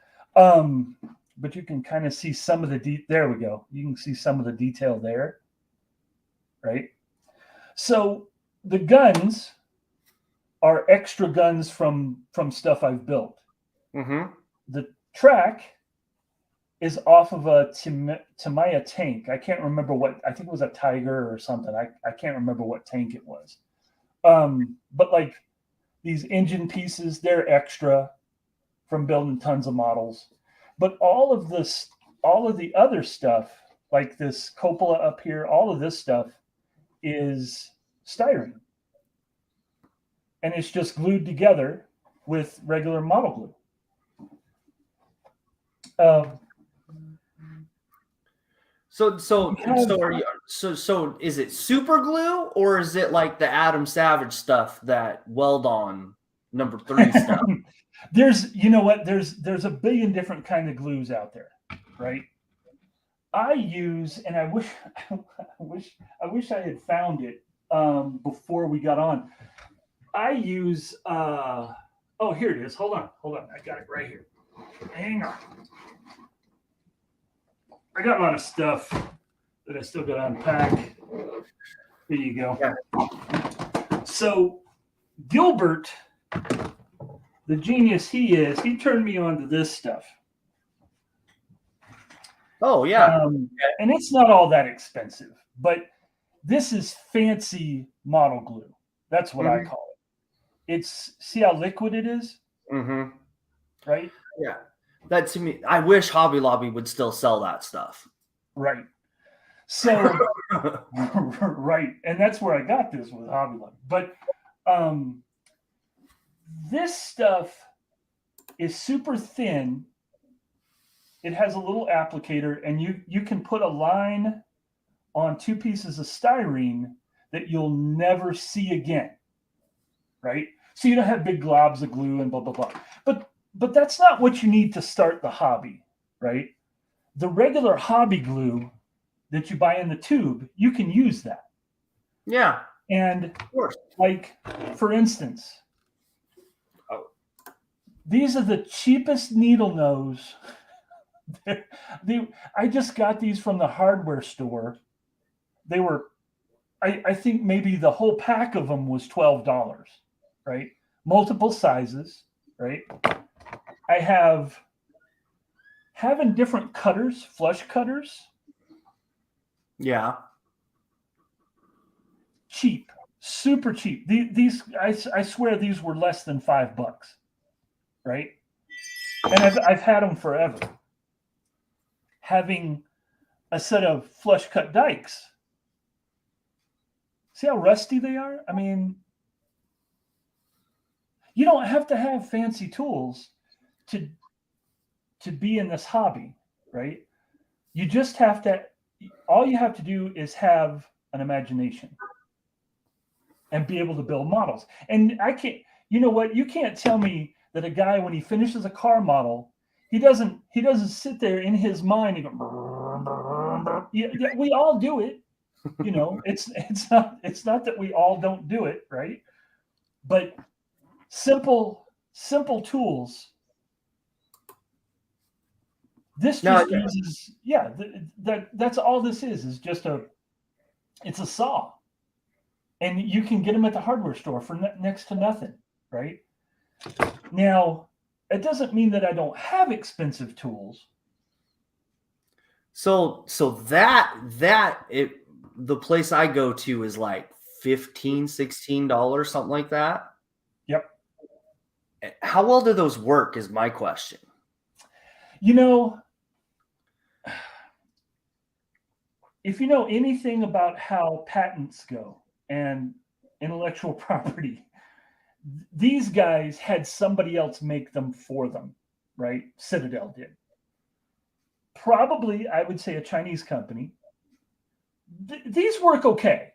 But you can kind of see some of the there we go. You can see some of the detail there, right? So the guns are extra guns from stuff I've built. Mm-hmm. The track is off of a Tamiya tank. I can't remember what. I think it was a Tiger or something. I can't remember what tank it was. But like these engine pieces, they're extra from building tons of models. But all of the other stuff, like this cupola up here, all of this stuff is styrene. And it's just glued together with regular model glue. So is it super glue, or is it like the Adam Savage stuff that weld on number 3 stuff? There's a billion different kind of glues out there, right? I use, and I wish I had found it before we got on. I use here it is. Hold on. I got it right here. Hang on. I got a lot of stuff that I still got to unpack. There you go. Yeah. So Gilbert, the genius he is, he turned me on to this stuff. Oh, yeah. And it's not all that expensive, but this is fancy model glue. That's what I call it. See how liquid it is? Mm-hmm. Right? Yeah. That to me, I wish Hobby Lobby would still sell that stuff. Right. So, right. And that's where I got this with Hobby Lobby. But this stuff is super thin. It has a little applicator, and you can put a line on 2 pieces of styrene that you'll never see again. Right? So you don't have big globs of glue and blah, blah, blah. But that's not what you need to start the hobby, right? The regular hobby glue that you buy in the tube, you can use that. Yeah. And of course, like, for instance, these are the cheapest needle nose. I just got these from the hardware store. They were, I think maybe the whole pack of them was $12, right? Multiple sizes, right? I having different cutters, flush cutters. Yeah. Cheap, super cheap. These I swear these were less than $5, right? And I've had them forever. Having a set of flush cut dikes. See how rusty they are? I mean, you don't have to have fancy tools to be in this hobby, right? You just have to, all you have to do is have an imagination and be able to build models. And I can't, you know what? You can't tell me that a guy, when he finishes a car model, he doesn't sit there in his mind and go, yeah, we all do it. You know, it's not that we all don't do it, right? But simple tools. This just uses, that's all this is just it's a saw. And you can get them at the hardware store for next to nothing, right? Now, it doesn't mean that I don't have expensive tools. So the place I go to is like $15-$16, something like that. Yep. How well do those work is my question. You know, if you know anything about how patents go and intellectual property, these guys had somebody else make them for them, right? Citadel did. Probably, I would say a Chinese company. These work okay.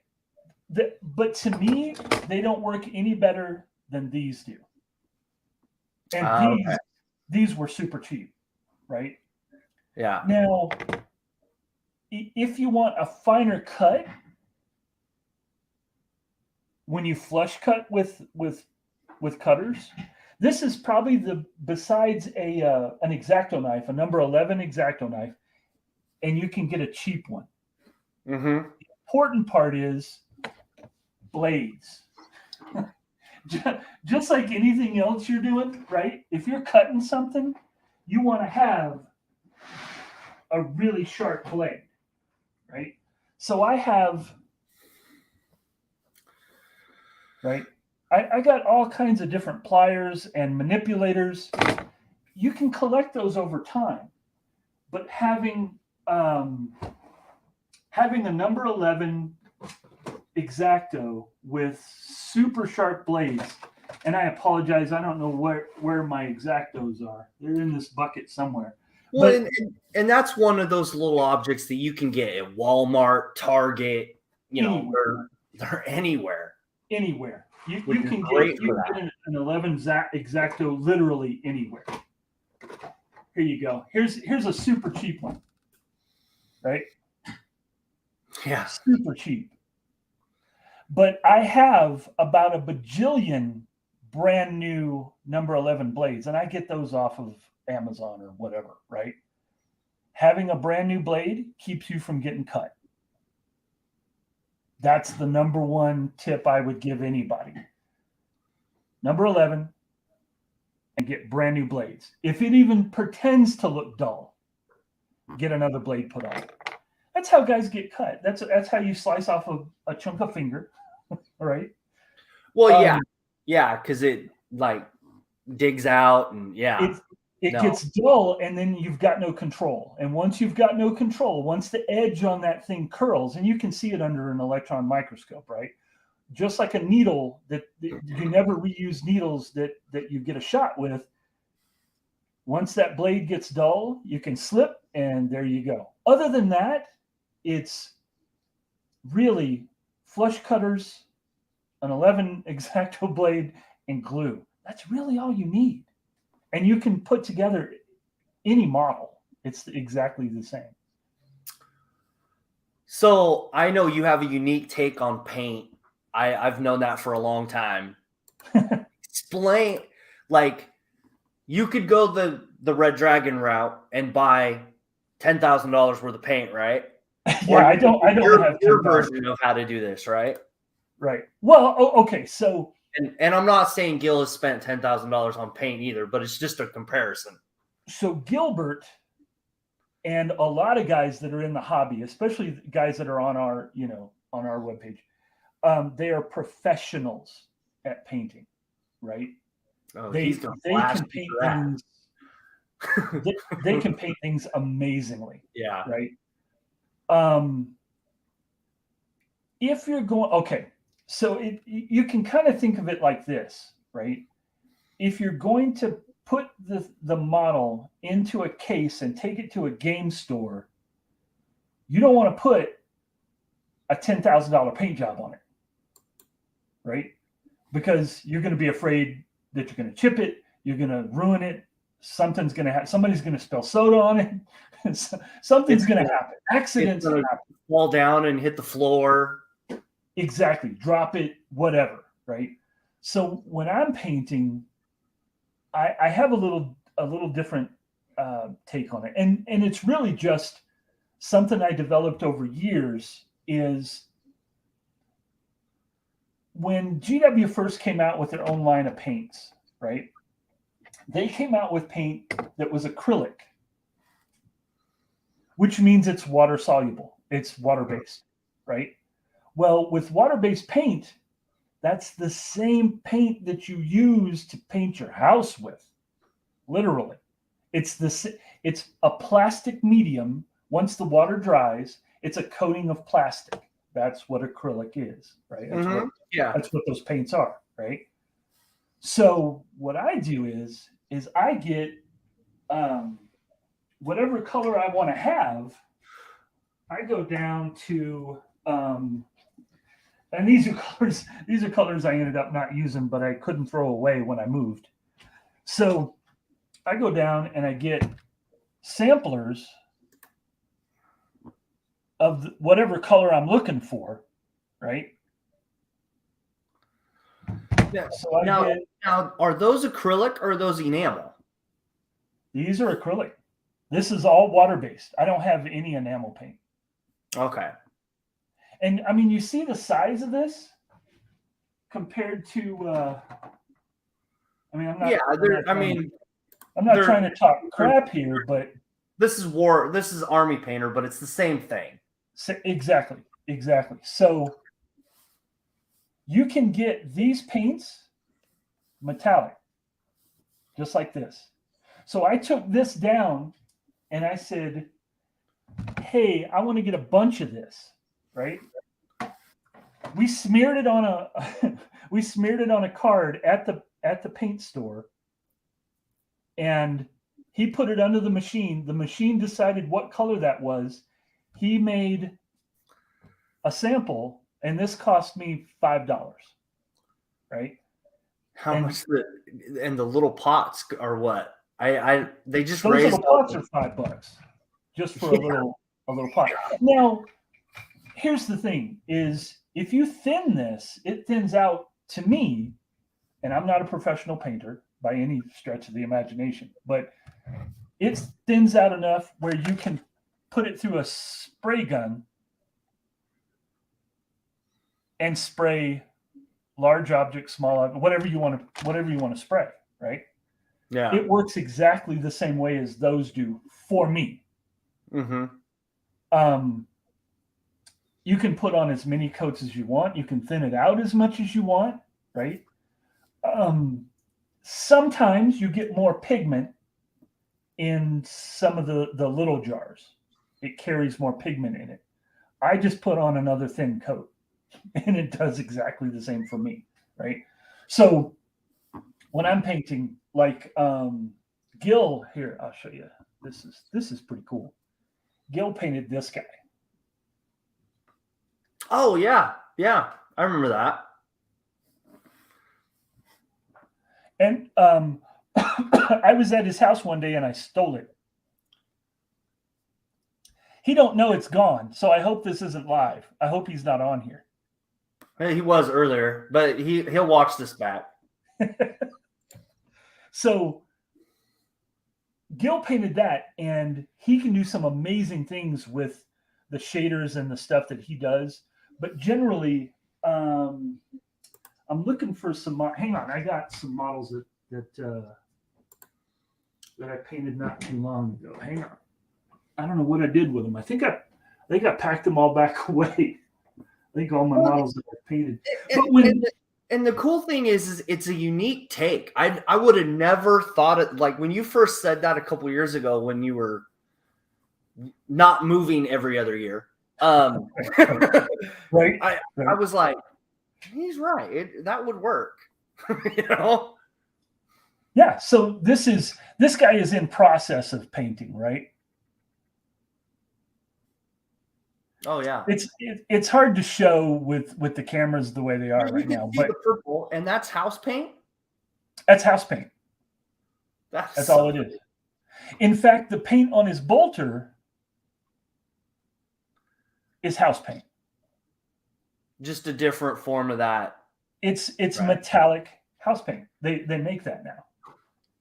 But to me, they don't work any better than these do. And these were super cheap, right? Yeah. Now, if you want a finer cut, when you flush cut with cutters, this is probably besides an X-Acto knife, a number 11 X-Acto knife, and you can get a cheap one. Mm-hmm. The important part is blades. Just like anything else you're doing, right? If you're cutting something, you want to have a really sharp blade, right? So I have, right? I got all kinds of different pliers and manipulators. You can collect those over time, but having a number 11 X-Acto with super sharp blades, and I apologize, I don't know where my X-Actos are. They're in this bucket somewhere. Well, and that's one of those little objects that you can get at Walmart, Target, they're anywhere. Anywhere. You can get an 11 X-Acto literally anywhere. Here you go. Here's a super cheap one, right? Yeah. Super cheap. But I have about a bajillion brand new number 11 blades, and I get those off of Amazon or whatever, right? Having a brand new blade keeps you from getting cut. That's the number one tip I would give anybody. Number 11, and get brand new blades. If it even pretends to look dull, get another blade put on. That's how guys get cut. That's how you slice off a chunk of finger, right? Well, yeah, because it like digs out and it gets dull, and then you've got no control. And once you've got no control, once the edge on that thing curls, and you can see it under an electron microscope, right? Just like a needle that you never reuse needles that you get a shot with. Once that blade gets dull, you can slip, and there you go. Other than that, it's really flush cutters, an 11 X-Acto blade, and glue. That's really all you need. And you can put together any model. It's exactly the same. So I know you have a unique take on paint. I've known that for a long time. Explain, like, you could go the Red Dragon route and buy $10,000 worth of paint, right? Yeah, I don't have your version of how to do this, right? Right. Well, okay. So, and I'm not saying Gil has spent $10,000 on paint either, but it's just a comparison. So Gilbert and a lot of guys that are in the hobby, especially guys that are on our webpage, they are professionals at painting, right? Oh, they can paint things. they can paint things amazingly. Yeah. Right. If you're going, okay, so you can kind of think of it like this, right? If you're going to put the model into a case and take it to a game store, you don't want to put a $10,000 paint job on it, right? Because you're going to be afraid that you're going to chip it, you're going to ruin it, somebody's going to spill soda on it, something's going to happen. Accidents happen. Fall down and hit the floor. Exactly. Drop it, whatever, right? So when I'm painting, I have a little different take on it. And it's really just something I developed over years. Is when GW first came out with their own line of paints, right? They came out with paint that was acrylic, which means it's water soluble. It's water-based, right? Well, with water-based paint, that's the same paint that you use to paint your house with. Literally. It's a plastic medium. Once the water dries, it's a coating of plastic. That's what acrylic is, right? That's what those paints are, right? So what I do is I get whatever color I want to have. I go down to and these are colors I ended up not using, but I couldn't throw away when I moved. So I go down and I get samplers of whatever color I'm looking for, right? Yeah. So now, are those acrylic or are those enamel? These are acrylic. This is all water-based. I don't have any enamel paint. Okay. And I mean, you see the size of this compared to, I mean, I'm not. Yeah, I'm not trying to talk crap here, but this is Army painter, but it's the same thing. Exactly. So you can get these paints metallic, just like this. So I took this down and I said, hey, I want to get a bunch of this, right? We smeared it on a card at the paint store, and he put it under the machine. The machine decided what color that was. He made a sample, and this cost me $5, right? How much? And the little pots are what? They just those raised. Little pots are $5 just for a little pot. Now, here's the thing: is if you thin this, it thins out to me, and I'm not a professional painter by any stretch of the imagination, but it thins out enough where you can put it through a spray gun and spray large objects, small objects, whatever you want to spray, right? Yeah. It works exactly the same way as those do for me. Mm-hmm. You can put on as many coats as you want. You can thin it out as much as you want, right? Sometimes you get more pigment in some of the little jars. It carries more pigment in it. I just put on another thin coat, and it does exactly the same for me, right? So when I'm painting, like Gil here, I'll show you. This is pretty cool. Gil painted this guy. Oh yeah, I remember that. And I was at his house one day and I stole it. He don't know it's gone, so I hope this isn't live. I hope he's not on here. He was earlier, but he'll watch this back. So Gil painted that, and he can do some amazing things with the shaders and the stuff that he does. But generally, I'm looking for some. Hang on, I got some models that I painted not too long ago. Hang on, I don't know what I did with them. I think I packed them all back away. I think all my models that I painted. And the cool thing is it's a unique take. I would have never thought it, like when you first said that a couple years ago when you were not moving every other year. Right. I was like, he's right. That would work. You know? Yeah. So this guy is in process of painting, right? Oh yeah. It's hard to show with the cameras the way they are right now. But the purple, and that's house paint? That's house paint. That's all it is. In fact, the paint on his bolter is house paint. Just a different form of that. It's right. Metallic house paint. They make that now.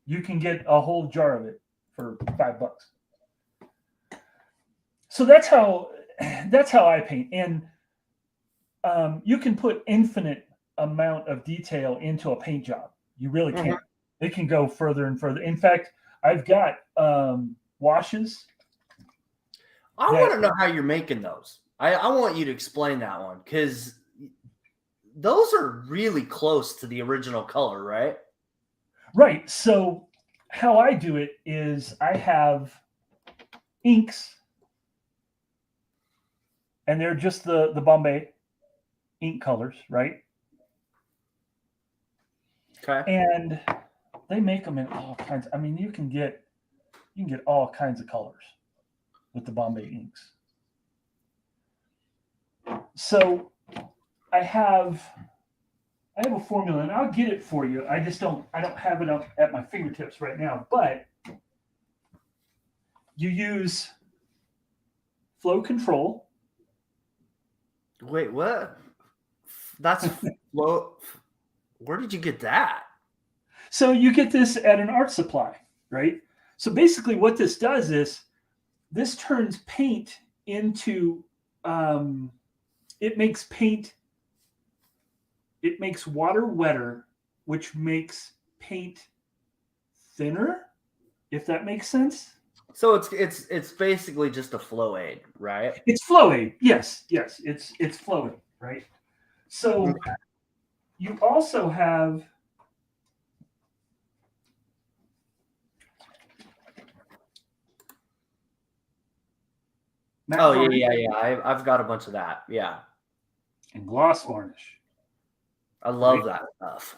You can get a whole jar of it for $5. So that's how I paint. And you can put infinite amount of detail into a paint job. You really can. Mm-hmm. It can go further and further. In fact, I've got washes. I want to know how you're making those. I want you to explain that one, because those are really close to the original color, right? Right. So how I do it is I have inks, and they're just the Bombay ink colors, right? Okay. And they make them in all kinds. I mean, you can get all kinds of colors with the Bombay inks. So I have a formula, and I'll get it for you. I don't have it up at my fingertips right now, but you use flow control. Wait, what? That's flow. Where did you get that? So you get this at an art supply, right? So basically what this does is this turns paint into, it makes water wetter, which makes paint thinner, if that makes sense. So it's basically just a flow aid, right? It's flow aid. Yes, it's flow aid, right? So you also have matte varnish yeah. I've got a bunch of that. Yeah, and gloss varnish. I love that stuff.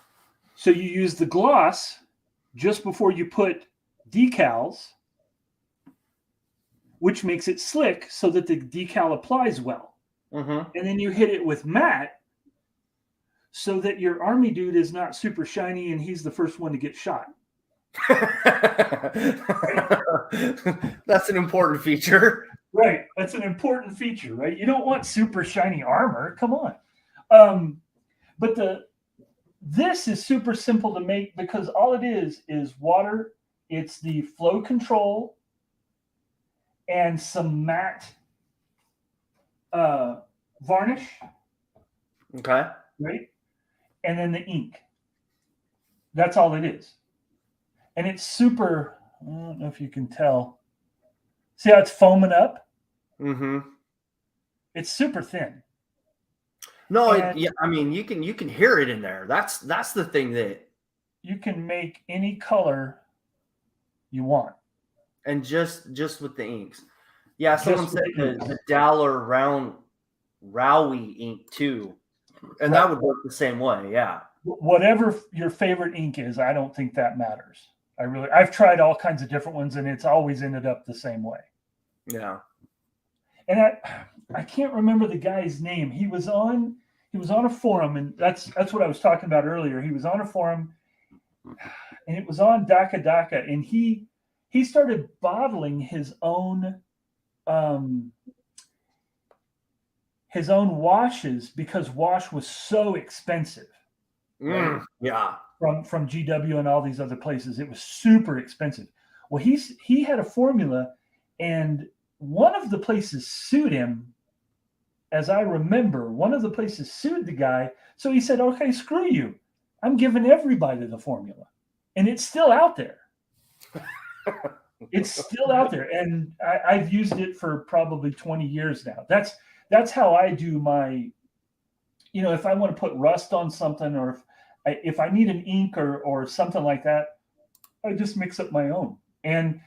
So you use the gloss just before you put decals, which makes it slick so that the decal applies well. Mm-hmm. And then you hit it with matte so that your army dude is not super shiny and he's the first one to get shot. That's an important feature. Right. That's an important feature, right? You don't want super shiny armor. Come on. But this is super simple to make because all it is water. It's the flow control and some matte varnish. Okay. Right? And then the ink. That's all it is. And it's super, I don't know if you can tell. See how it's foaming up? Mm-hmm. It's super thin. No, I mean you can hear it in there. That's the thing that you can make any color you want. And just with the inks. Yeah, someone said the Dowler Rowie ink too. And that would work the same way, yeah. Whatever your favorite ink is, I don't think that matters. I've tried all kinds of different ones and it's always ended up the same way. Yeah. And I can't remember the guy's name. He was on a forum, and that's what I was talking about earlier. He was on a forum and it was on Daka, and he started bottling his own washes because wash was so expensive. Right? Yeah. From GW and all these other places. It was super expensive. Well, he had a formula, and one of the places sued him, as I remember. One of the places sued the guy. So he said, okay, screw you. I'm giving everybody the formula. And it's still out there. It's still out there. And I've used it for probably 20 years now. That's how I do my, if I want to put rust on something, or if I need an ink or something like that, I just mix up my own. And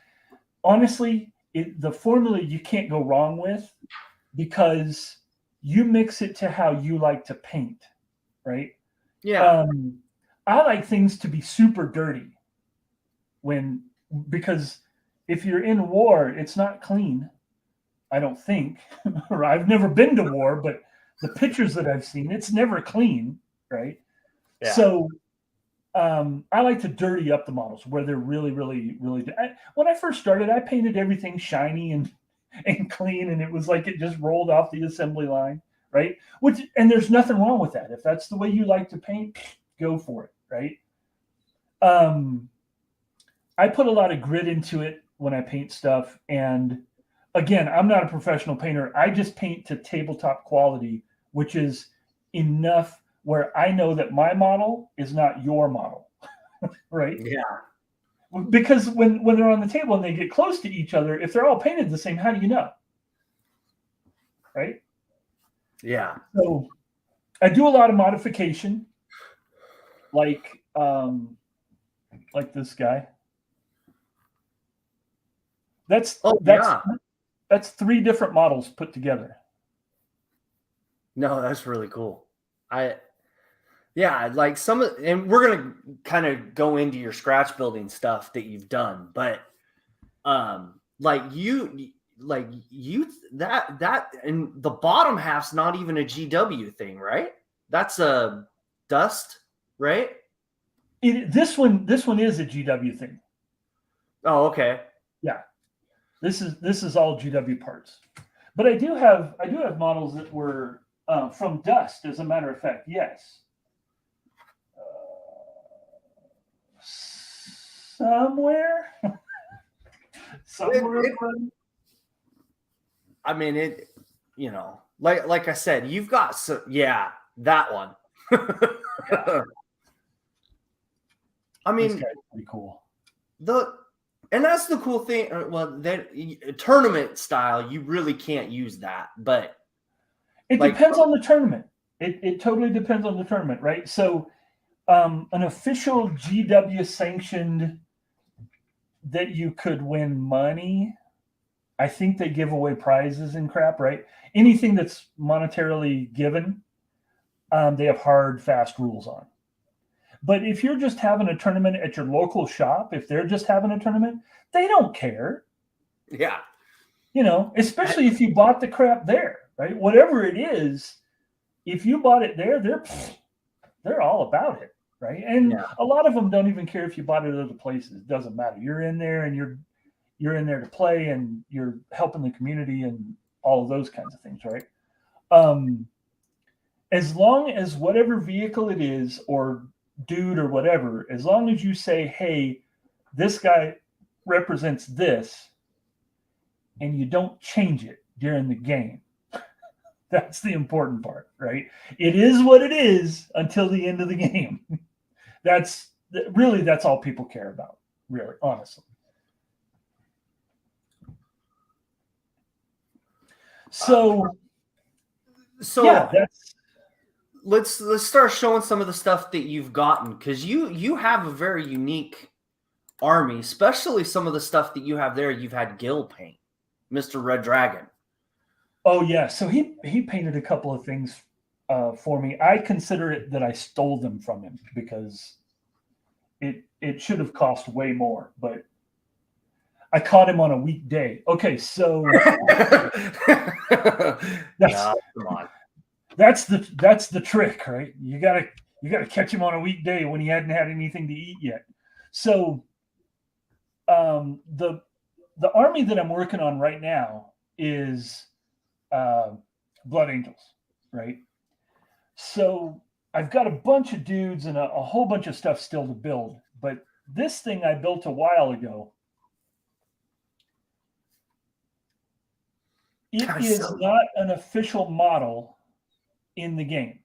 honestly, the formula you can't go wrong with, because you mix it to how you like to paint, right? Yeah. I like things to be super dirty because if you're in war, it's not clean, I don't think. Or I've never been to war, but the pictures that I've seen, it's never clean, right? Yeah. So I like to dirty up the models where they're really, really, really. When I first started, I painted everything shiny and clean, and it was like it just rolled off the assembly line, right? And there's nothing wrong with that. If that's the way you like to paint, go for it, right? I put a lot of grit into it when I paint stuff, and again, I'm not a professional painter. I just paint to tabletop quality, which is enough where I know that my model is not your model, right? Yeah. Because when they're on the table and they get close to each other, if they're all painted the same, how do you know? right? Yeah. So I do a lot of modification, like this guy. That's Oh, yeah. that's 3 different models put together. No, that's really cool. Yeah, like some of, and we're gonna kind of go into your scratch building stuff that you've done, but like you that and the bottom half's not even a GW thing, right? That's a dust, right? This one is a GW thing. Oh, okay. Yeah, this is all GW parts. But I do have models that were from dust. As a matter of fact, yes. Somewhere. I mean, it, like I said, you've got that one. I mean, this guy's pretty cool. And that's the cool thing. Well, that tournament style, you really can't use that, but it depends on the tournament. It totally depends on the tournament, right? So, an official GW sanctioned that you could win money. I think they give away prizes and crap, right? Anything that's monetarily given, they have hard, fast rules on. But if you're just having a tournament at your local shop, if they're just having a tournament, they don't care. Yeah. Especially if you bought the crap there, right? Whatever it is, if you bought it there, they're all about it, right? And a lot of them don't even care if you bought it at other places. It doesn't matter. You're in there and you're in there to play and you're helping the community and all of those kinds of things, right? As long as whatever vehicle it is or dude or whatever, as long as you say, hey, this guy represents this, and you don't change it during the game, that's the important part, right? It is what it is until the end of the game. That's all people care about, really, honestly. So yeah, let's start showing some of the stuff that you've gotten, because you have a very unique army, especially some of the stuff that you have there. You've had Gil paint, Mr. Red Dragon. Oh yeah, so he painted a couple of things for me. I consider it that I stole them from him because it should have cost way more, but I caught him on a weekday. Okay, so come on. That's the trick, right? You gotta catch him on a weekday when he hadn't had anything to eat yet. So the army that I'm working on right now is Blood Angels, right? So I've got a bunch of dudes and a whole bunch of stuff still to build, but this thing I built a while ago, it is not an official model in the game.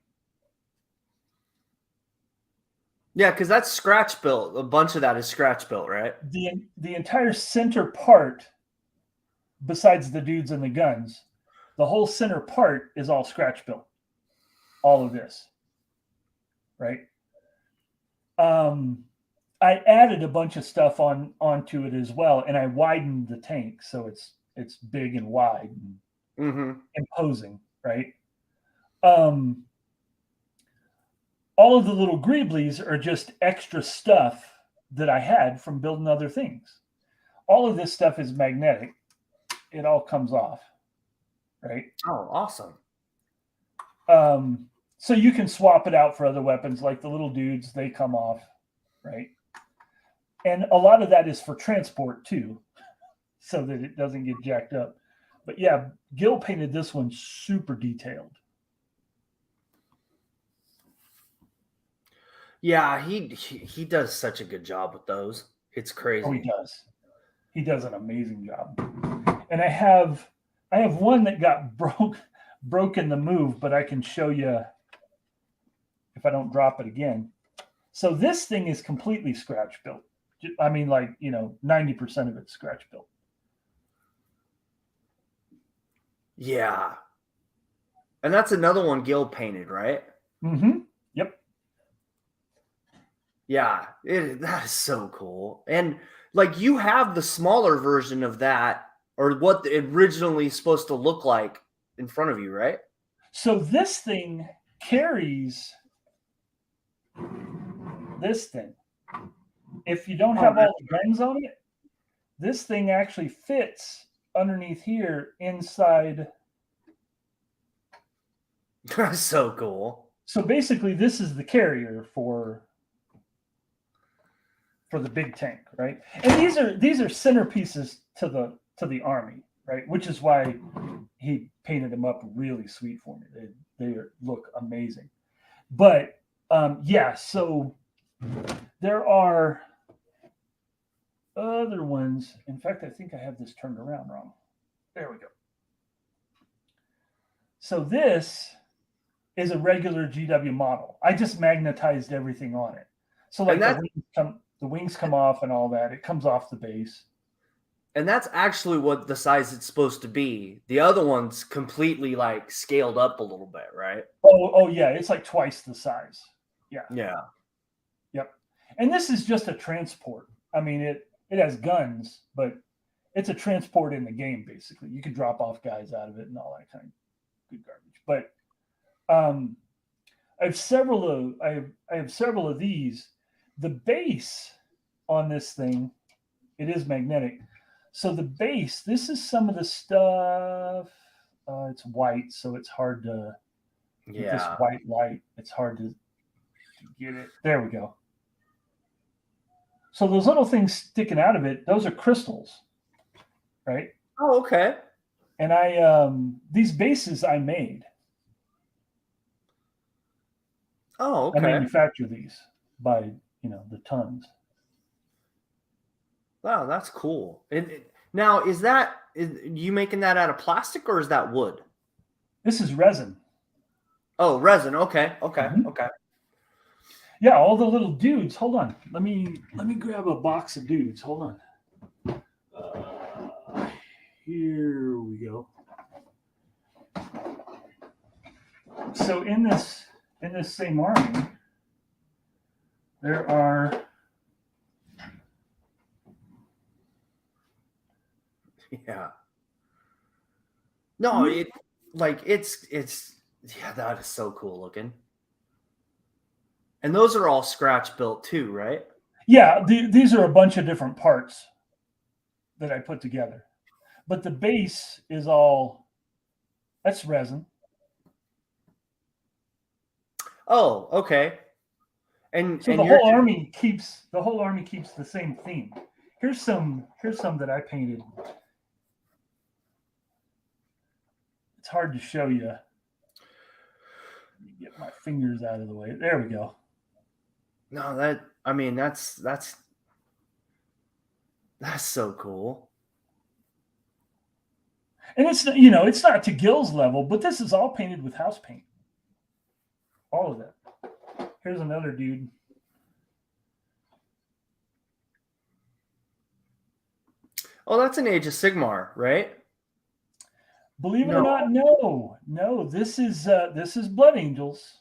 Yeah, because that's scratch built. A bunch of that is scratch built, right? The entire center part, besides the dudes and the guns, the whole center part is all scratch built. All of this, right? I added a bunch of stuff onto it as well, and I widened the tank so it's big and wide and imposing, right? All of the little greeblies are just extra stuff that I had from building other things. All of this stuff is magnetic. It all comes off, right? Oh, awesome. So you can swap it out for other weapons, like the little dudes, they come off, right? And a lot of that is for transport too, so that it doesn't get jacked up. But yeah, Gil painted this one super detailed. Yeah, he does such a good job with those. It's crazy. Oh, he does. He does an amazing job. And I have one that got broke in the move, but I can show you if I don't drop it again. So this thing is completely scratch built. I mean, 90% of it's scratch built. Yeah. And that's another one Gil painted, right? Mm-hmm. Yep. Yeah, that is so cool. And like you have the smaller version of that, or what it originally is supposed to look like in front of you, right? So this thing carries this thing. If you don't have all the guns on it, this thing actually fits underneath here inside. That's so cool. So basically, this is the carrier for the big tank, right? And these are centerpieces to the army, right? Which is why he painted them up really sweet for me. They look amazing. But yeah, so there are other ones. In fact, I think I have this turned around wrong. There we go. So this is a regular GW model. I just magnetized everything on it. So like the wings come off and all that. It comes off the base. And that's actually what the size it's supposed to be. The other one's completely like scaled up a little bit, right? Oh yeah, it's like twice the size. Yeah. Yeah. Yep. And this is just a transport. I mean, it has guns, but it's a transport in the game, basically. You can drop off guys out of it and all that kind of good garbage. But I have several of these. The base on this thing, it is magnetic. So the base, this is some of the stuff. It's white, so it's hard to get this white light. It's hard to get it. There we go. So those little things sticking out of it, those are crystals, right? Oh, okay. And these bases I made. Oh, okay. I manufacture these by the tons. Wow, that's cool. Now, is you making that out of plastic or is that wood? This is resin. Oh, resin. Okay. Okay. Yeah, all the little dudes. Hold on. Let me grab a box of dudes. Hold on. Here we go. So in this same army, there are No, it's that is so cool looking. And those are all scratch built too, right? Yeah, these are a bunch of different parts that I put together. But the base is that's resin. Oh, okay. And so the whole army keeps the same theme. Here's some that I painted. It's hard to show you. Let me get my fingers out of the way. There we go. No, that's so cool. And it's not to Gil's level, but this is all painted with house paint. All of that. Here's another dude. Oh, that's an Age of Sigmar, right? Believe it or not, no. This is Blood Angels.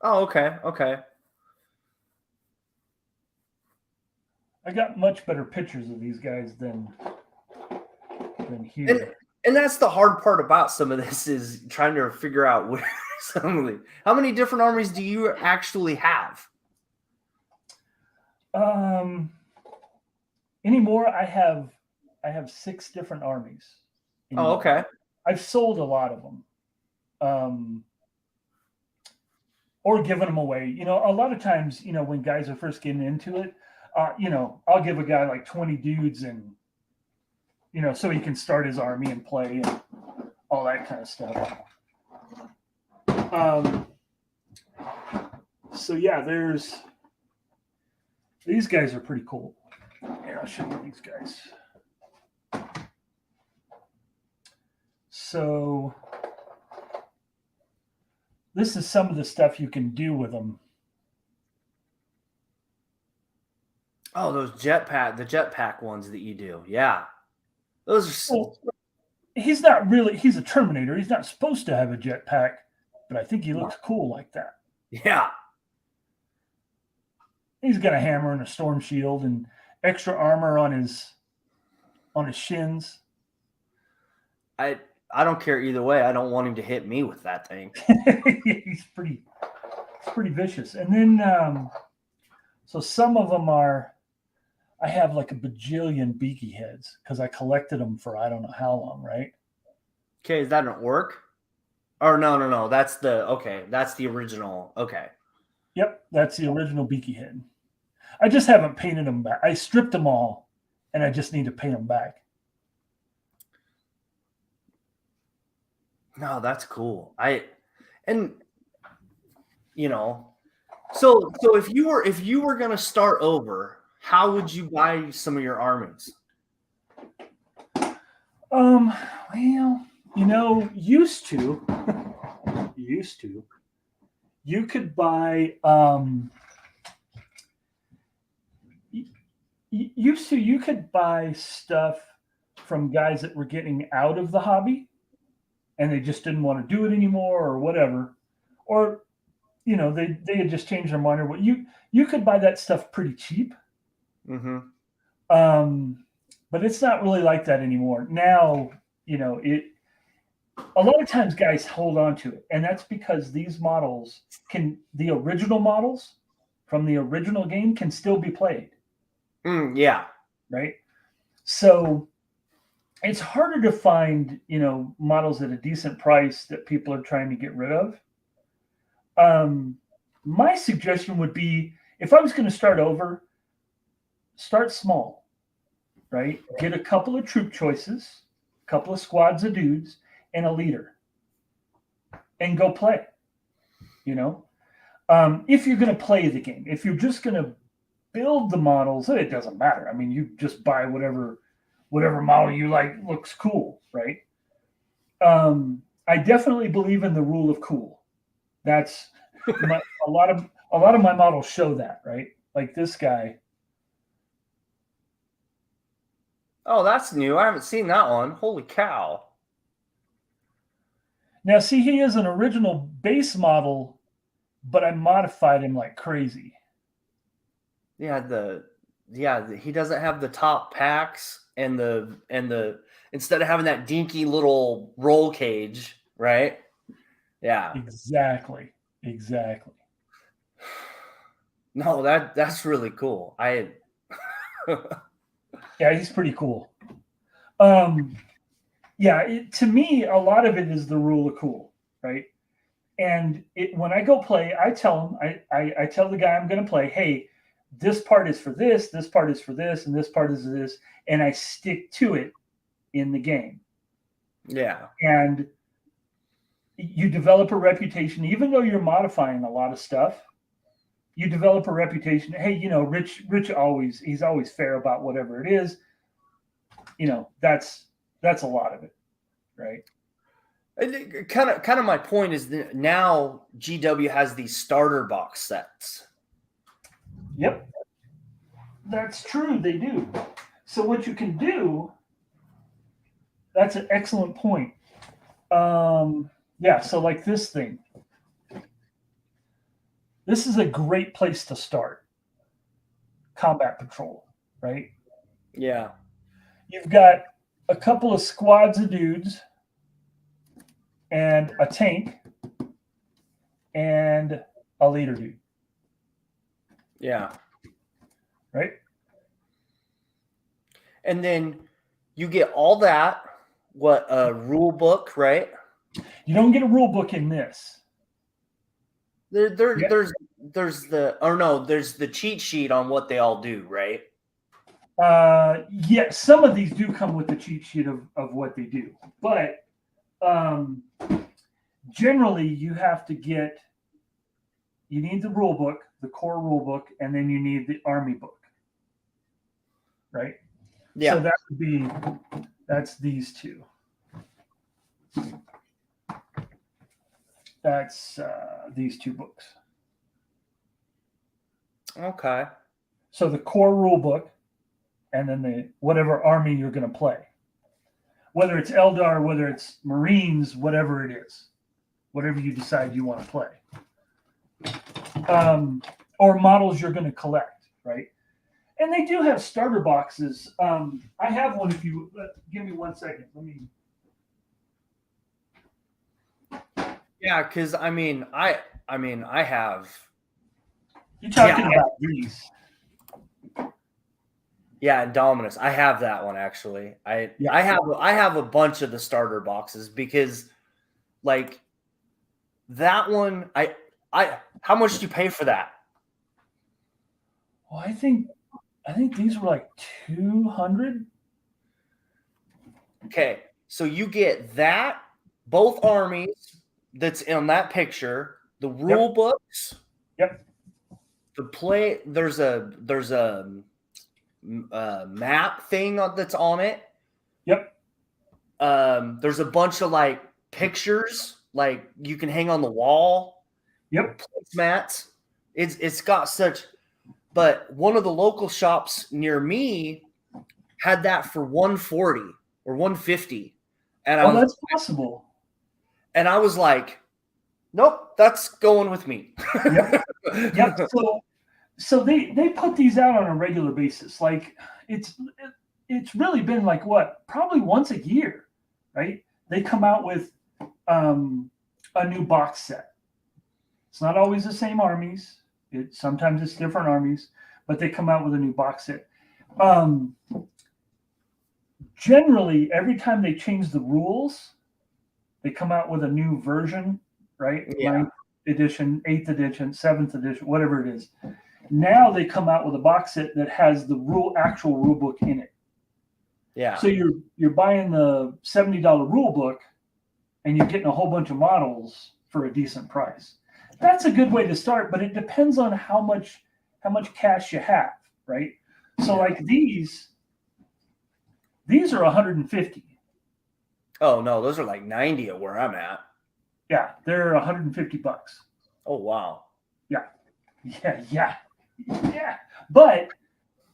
Oh, okay. I got much better pictures of these guys than here. And that's the hard part about some of this is trying to figure out where how many different armies do you actually have? Anymore, I have 6 different armies. Oh, okay. I've sold a lot of them. Or given them away. A lot of times, when guys are first getting into it, I'll give a guy like 20 dudes and, so he can start his army and play and all that kind of stuff. So yeah, these guys are pretty cool. Here, I'll show you these guys. So this is some of the stuff you can do with them. Oh, the jetpack ones that you do. Yeah. Those are he's not really, he's a Terminator. He's not supposed to have a jetpack, but I think he looks cool like that. Yeah. He's got a hammer and a storm shield and extra armor on his shins. I don't care either way. I don't want him to hit me with that thing. He's pretty vicious. And then so some of them are, I have like a bajillion beaky heads because I collected them for I don't know how long, right? Okay, is that an orc? Or no. That's the original. Okay. Yep, that's the original beaky head. I just haven't painted them back. I stripped them all, and I just need to paint them back. No, that's cool. So if you were gonna start over, how would you buy some of your armies? Well, used to, you could buy, you could buy stuff from guys that were getting out of the hobby and they just didn't want to do it anymore or whatever. Or, they had just changed their mind or what. You could buy that stuff pretty cheap. Mm-hmm. But it's not really like that anymore. Now, a lot of times guys hold on to it, and that's because these models the original models from the original game can still be played. Yeah. Right. So it's harder to find, models at a decent price that people are trying to get rid of. My suggestion would be, if I was going to start over, start small, right? Get a couple of troop choices, a couple of squads of dudes, and a leader, and go play. If you're going to play the game, if you're just going to build the models, it doesn't matter. I mean, you just buy whatever model you like looks cool, right? I definitely believe in the rule of cool. That's a lot of my models show that, right? Like this guy. Oh, that's new. I haven't seen that one. Holy cow. Now, see, he is an original base model, but I modified him like crazy. Yeah, he doesn't have the top packs and the instead of having that dinky little roll cage, right? Yeah. Exactly. No, that's really cool. Yeah, he's pretty cool. To me, a lot of it is the rule of cool, right? And when I go play, I tell him, I tell the guy I'm going to play, hey, this part is for this part is for this, and this part is this, and I stick to it in the game. Yeah. And you develop a reputation, even though you're modifying a lot of stuff. You develop a reputation. Hey, Rich he's always fair about whatever it is. That's a lot of it, right? And kind of my point is that now GW has these starter box sets. Yep, that's true. They do. So what you can do, that's an excellent point. So like this thing. This is a great place to start. Combat patrol, right? Yeah. You've got a couple of squads of dudes and a tank and a leader dude. Yeah. Right? And then you get all that, a rule book, right? You don't get a rule book in this. There's the cheat sheet on what they all do, right? Some of these do come with the cheat sheet of what they do, but generally you need the rule book, the core rule book, and then you need the army book, right? Yeah. So that's these two. That's these two books. Okay. So the core rule book, and then whatever army you're going to play. whether it's Eldar, whether it's Marines, whatever it is, whatever you decide you want to play, or models you're going to collect, right? And they do have starter boxes. I have one. If you give me 1 second, let me. Yeah, because I have. You're talking about these. Yeah, Dominus. I have that one actually. I have a bunch of the starter boxes because, like, that one. How much did you pay for that? Well, I think these were like 200. Okay, so you get that, both armies that's in that picture, the rule books. Yep. The play. There's a map thing that's on it. Yep. There's a bunch of like pictures like you can hang on the wall. Yep. Placemats. It's got such. But one of the local shops near me had that for $140 or $150, and that's possible. And I was like, nope, that's going with me. Yep. So they put these out on a regular basis. Like it's really been like what, probably once a year, right? They come out with a new box set. It's not always the same armies. Sometimes it's different armies, but they come out with a new box set. Generally, every time they change the rules, they come out with a new version, right? Yeah. 9th edition, 8th edition, 7th edition, whatever it is. Now they come out with a box set that has the actual rule book in it. Yeah. So you're buying the $70 rule book, and you're getting a whole bunch of models for a decent price. That's a good way to start, but it depends on how much cash you have, right? So like these are 150. Oh no, those are like 90 at where I'm at. Yeah, they're $150. Oh wow. Yeah. But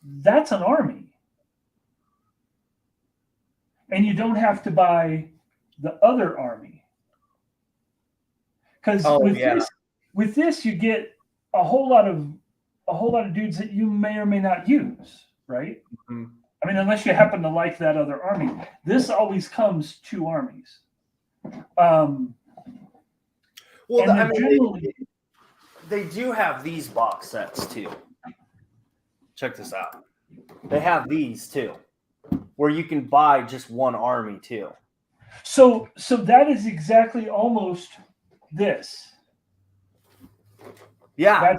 that's an army. And you don't have to buy the other army. Because with this you get a whole lot of dudes that you may or may not use, right? Mm-hmm. I mean, unless you happen to like that other army. This always comes 2 armies. They do have these box sets too. Check this out. They have these too, where you can buy just one army too. So that is exactly almost this. Yeah.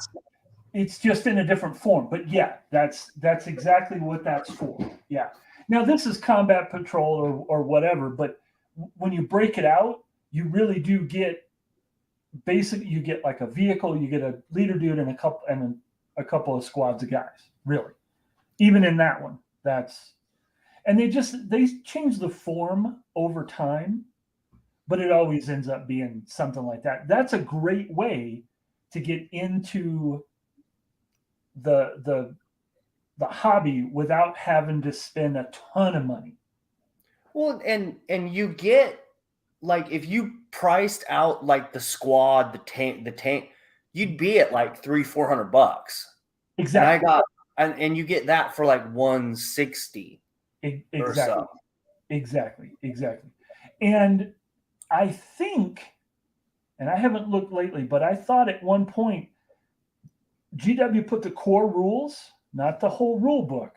It's just in a different form, but yeah, that's exactly what that's for. Yeah. Now this is combat patrol or whatever, but when you break it out, you really do get basically, you get like a vehicle, you get a leader dude and a couple of squads of guys. Really, even in that one, and they change the form over time, but it always ends up being something like that. That's a great way to get into the hobby without having to spend a ton of money. Well, and you get, like, if you priced out like the squad, the tank, you'd be at like $300-400. Exactly. And you get that for like 160. Exactly. Or so. Exactly. And I think, and I haven't looked lately, but I thought at one point GW put the core rules, not the whole rule book,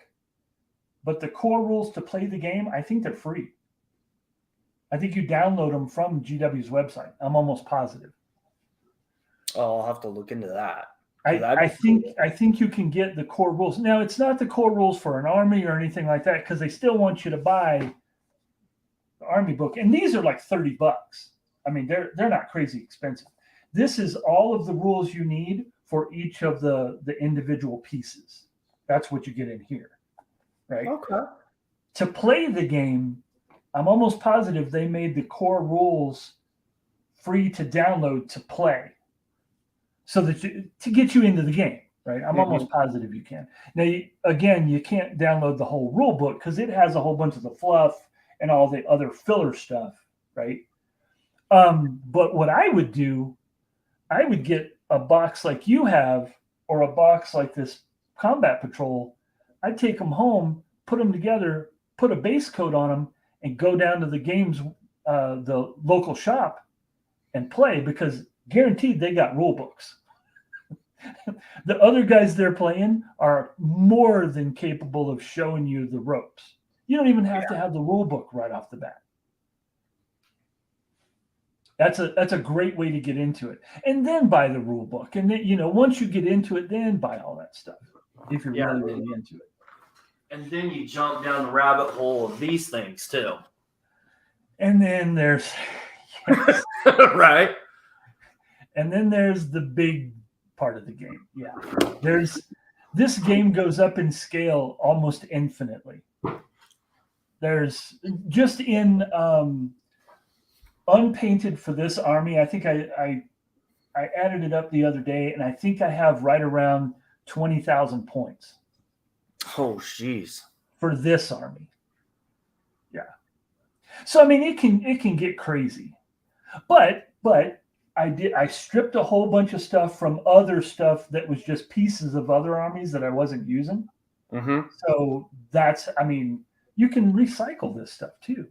but the core rules to play the game. I think they're free. I think you download them from GW's website. I'm almost positive. Oh, I'll have to look into that. I think you can get the core rules. Now, it's not the core rules for an army or anything like that, because they still want you to buy the army book. And these are like $30. I mean, they're not crazy expensive. This is all of the rules you need for each of the individual pieces. That's what you get in here, right? Okay. To play the game, I'm almost positive they made the core rules free to download to play, so that to get you into the game, right? I'm almost positive you can. Now, again, you can't download the whole rule book because it has a whole bunch of the fluff and all the other filler stuff, right? But what I would do, I would get a box like you have, or a box like this Combat Patrol. I'd take them home, put them together, put a base coat on them, and go down to the games, the local shop, and play, because guaranteed they got rule books. The other guys they're playing are more than capable of showing you the ropes. You don't even have to have the rule book right off the bat. That's a great way to get into it. And then buy the rule book. And then, once you get into it, then buy all that stuff if you're really into it. And then you jump down the rabbit hole of these things too. And then there's right. And then there's the big part of the game. Yeah. This game goes up in scale almost infinitely. There's just in unpainted for this army, I think I added it up the other day, and I think I have right around 20,000 points. Oh, jeez. For this army. Yeah. So I mean, it can get crazy. But I stripped a whole bunch of stuff from other stuff that was just pieces of other armies that I wasn't using. Mm-hmm. So you can recycle this stuff too.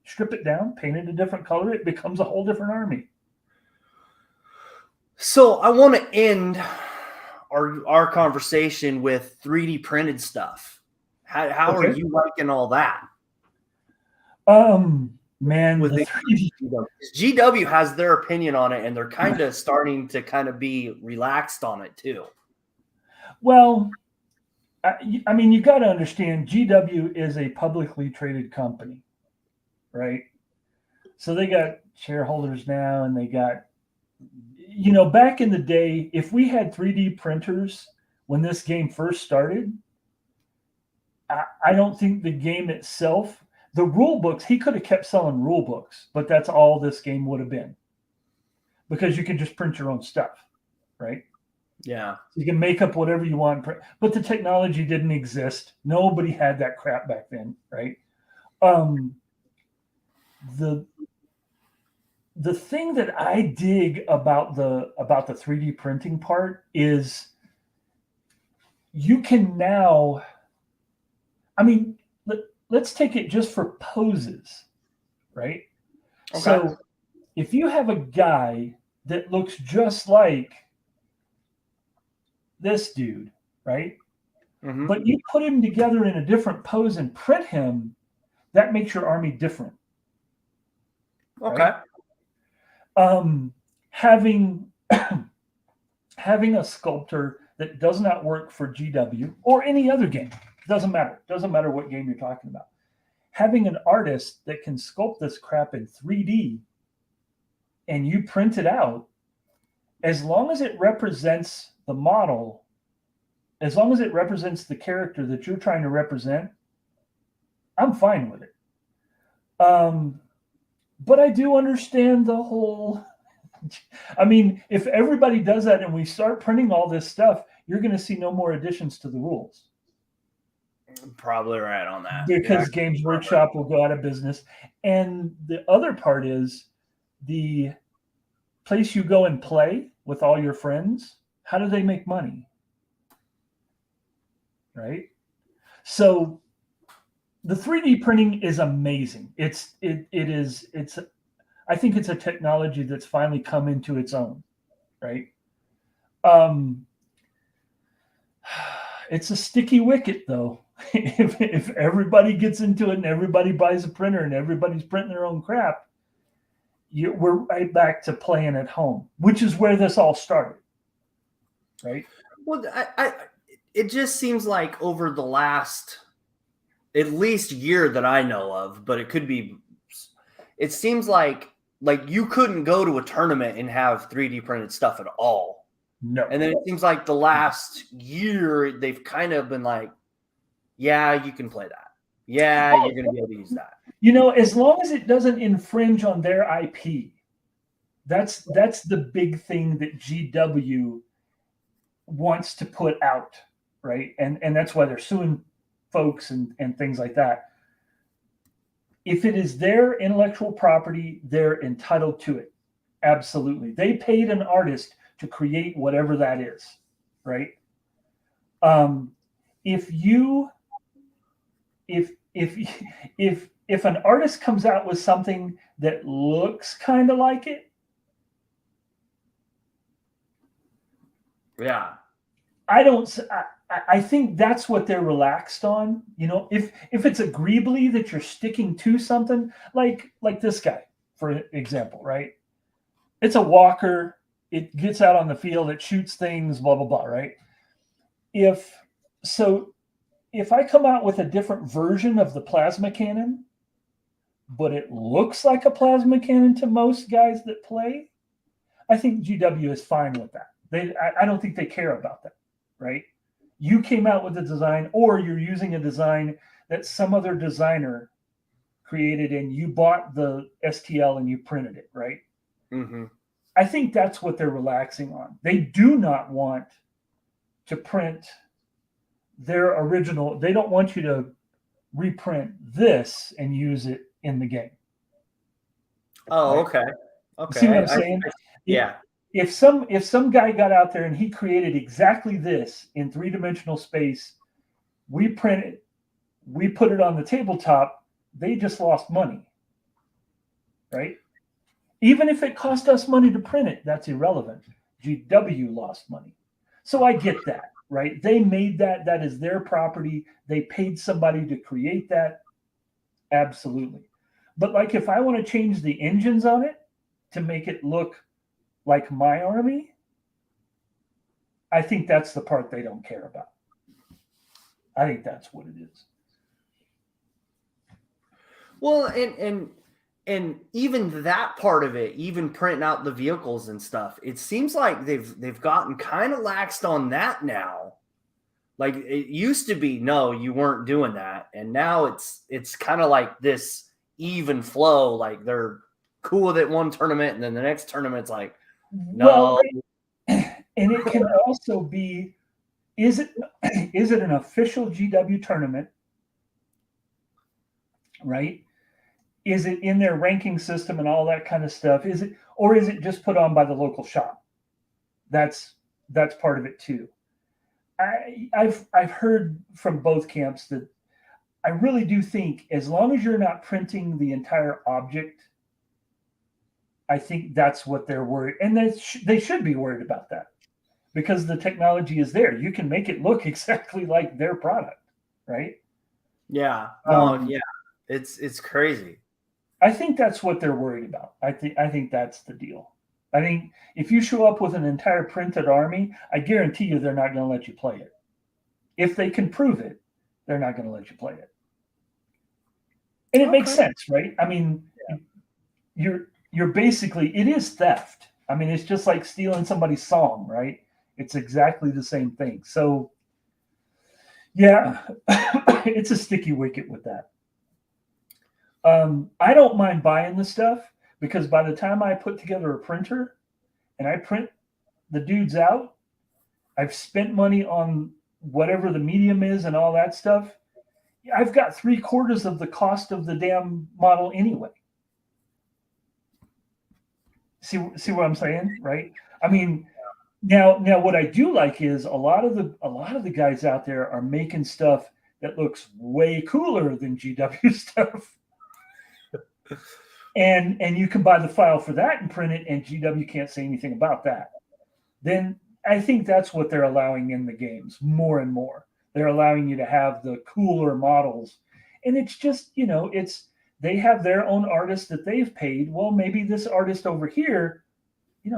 Strip it down, paint it a different color, it becomes a whole different army. So I want to end our conversation with 3D printed stuff. How are you liking all that? Man, with the 3D GW has their opinion on it, and they're kind of starting to kind of be relaxed on it too. Well, I mean, you got to understand, GW is a publicly traded company, right? So they got shareholders now, and they got, back in the day, if we had 3D printers when this game first started, I don't think the game itself, the rule books, he could have kept selling rule books, but that's all this game would have been, because you can just print your own stuff, right? Yeah. You can make up whatever you want, but the technology didn't exist. Nobody had that crap back then, right? The thing that I dig about the 3D printing part is you can now, let's take it just for poses, right? Okay. So if you have a guy that looks just like this dude, right? Mm-hmm. But you put him together in a different pose and print him, that makes your army different. Okay. Right? Having a sculptor that does not work for GW or any other game, doesn't matter. Doesn't matter what game you're talking about. Having an artist that can sculpt this crap in 3D and you print it out, as long as it represents the model, as long as it represents the character that you're trying to represent, I'm fine with it. But I do understand the whole, if everybody does that and we start printing all this stuff, you're going to see no more additions to the rules. Probably right on that. Because Games Workshop will go out of business. And the other part is the place you go and play with all your friends, how do they make money? Right? So the 3D printing is amazing. I think it's a technology that's finally come into its own, right? It's a sticky wicket though. If everybody gets into it and everybody buys a printer and everybody's printing their own crap, we're right back to playing at home, which is where this all started, right? Well, it just seems like over the last at least year that I know of, but it seems like you couldn't go to a tournament and have 3D printed stuff at all. No. And then it seems like the last year they've kind of been like, yeah, you can play that. Yeah, you're going to be able to use that. As long as it doesn't infringe on their IP, that's the big thing that GW wants to put out, right? And that's why they're suing folks and things like that. if it is their intellectual property, they're entitled to it. Absolutely. They paid an artist to create whatever that is, right? If you if if an artist comes out with something that looks kind of like it, Yeah. I think that's what they're relaxed on. You know, if it's agreeably that you're sticking to something like this guy, for example, right? It's a walker. It gets out on the field. It shoots things. Blah blah blah. Right? If I come out with a different version of the plasma cannon, but it looks like a plasma cannon to most guys that play, I think GW is fine with that. I don't think they care about that, right? You came out with a design, or you're using a design that some other designer created, and you bought the STL and you printed it, right? Mm-hmm. I think that's what they're relaxing on. They do not want to print their original. They don't want you to reprint this and use it in the game. Oh, right? okay. Okay. See what I'm saying? Yeah. If some guy got out there and he created exactly this in 3-dimensional space, we print it, we put it on the tabletop, they just lost money, right? Even if it cost us money to print it, that's irrelevant. GW lost money. So I get that, right? They made that. That is their property. They paid somebody to create that. Absolutely. But like if I want to change the engines on it to make it look like my army, I think that's the part they don't care about. I think that's what it is. Well, and even that part of it, even printing out the vehicles and stuff, it seems like they've gotten kind of laxed on that now. Like it used to be, no, you weren't doing that, and now it's kind of like this even flow. Like they're cool with it one tournament, and then the next tournament's like, no. Well, and it can also be, is it an official GW tournament, right? Is it in their ranking system and all that kind of stuff? Is it just put on by the local shop? That's part of it too. I've heard from both camps that I really do think as long as you're not printing the entire object, I think that's what they're worried, and they should be worried about that because the technology is there. You can make it look exactly like their product, right? Yeah. No. Yeah. It's crazy. I think that's what they're worried about. I think that's the deal. I think if you show up with an entire printed army, I guarantee you they're not going to let you play it. If they can prove it, they're not going to let you play it. And it makes sense, right? I mean, you're basically, it is theft. I mean, it's just like stealing somebody's song, right? It's exactly the same thing. So, yeah, it's a sticky wicket with that. I don't mind buying the stuff because by the time I put together a printer and I print the dudes out, I've spent money on whatever the medium is and all that stuff. I've got 3/4 of the cost of the damn model anyway. See what I'm saying, right? I mean, now what I do like is a lot of the guys out there are making stuff that looks way cooler than GW stuff. And you can buy the file for that and print it, and GW can't say anything about that. Then I think that's what they're allowing in the games more and more. They're allowing you to have the cooler models, and it's just they have their own artist that they've paid. Well, maybe this artist over here,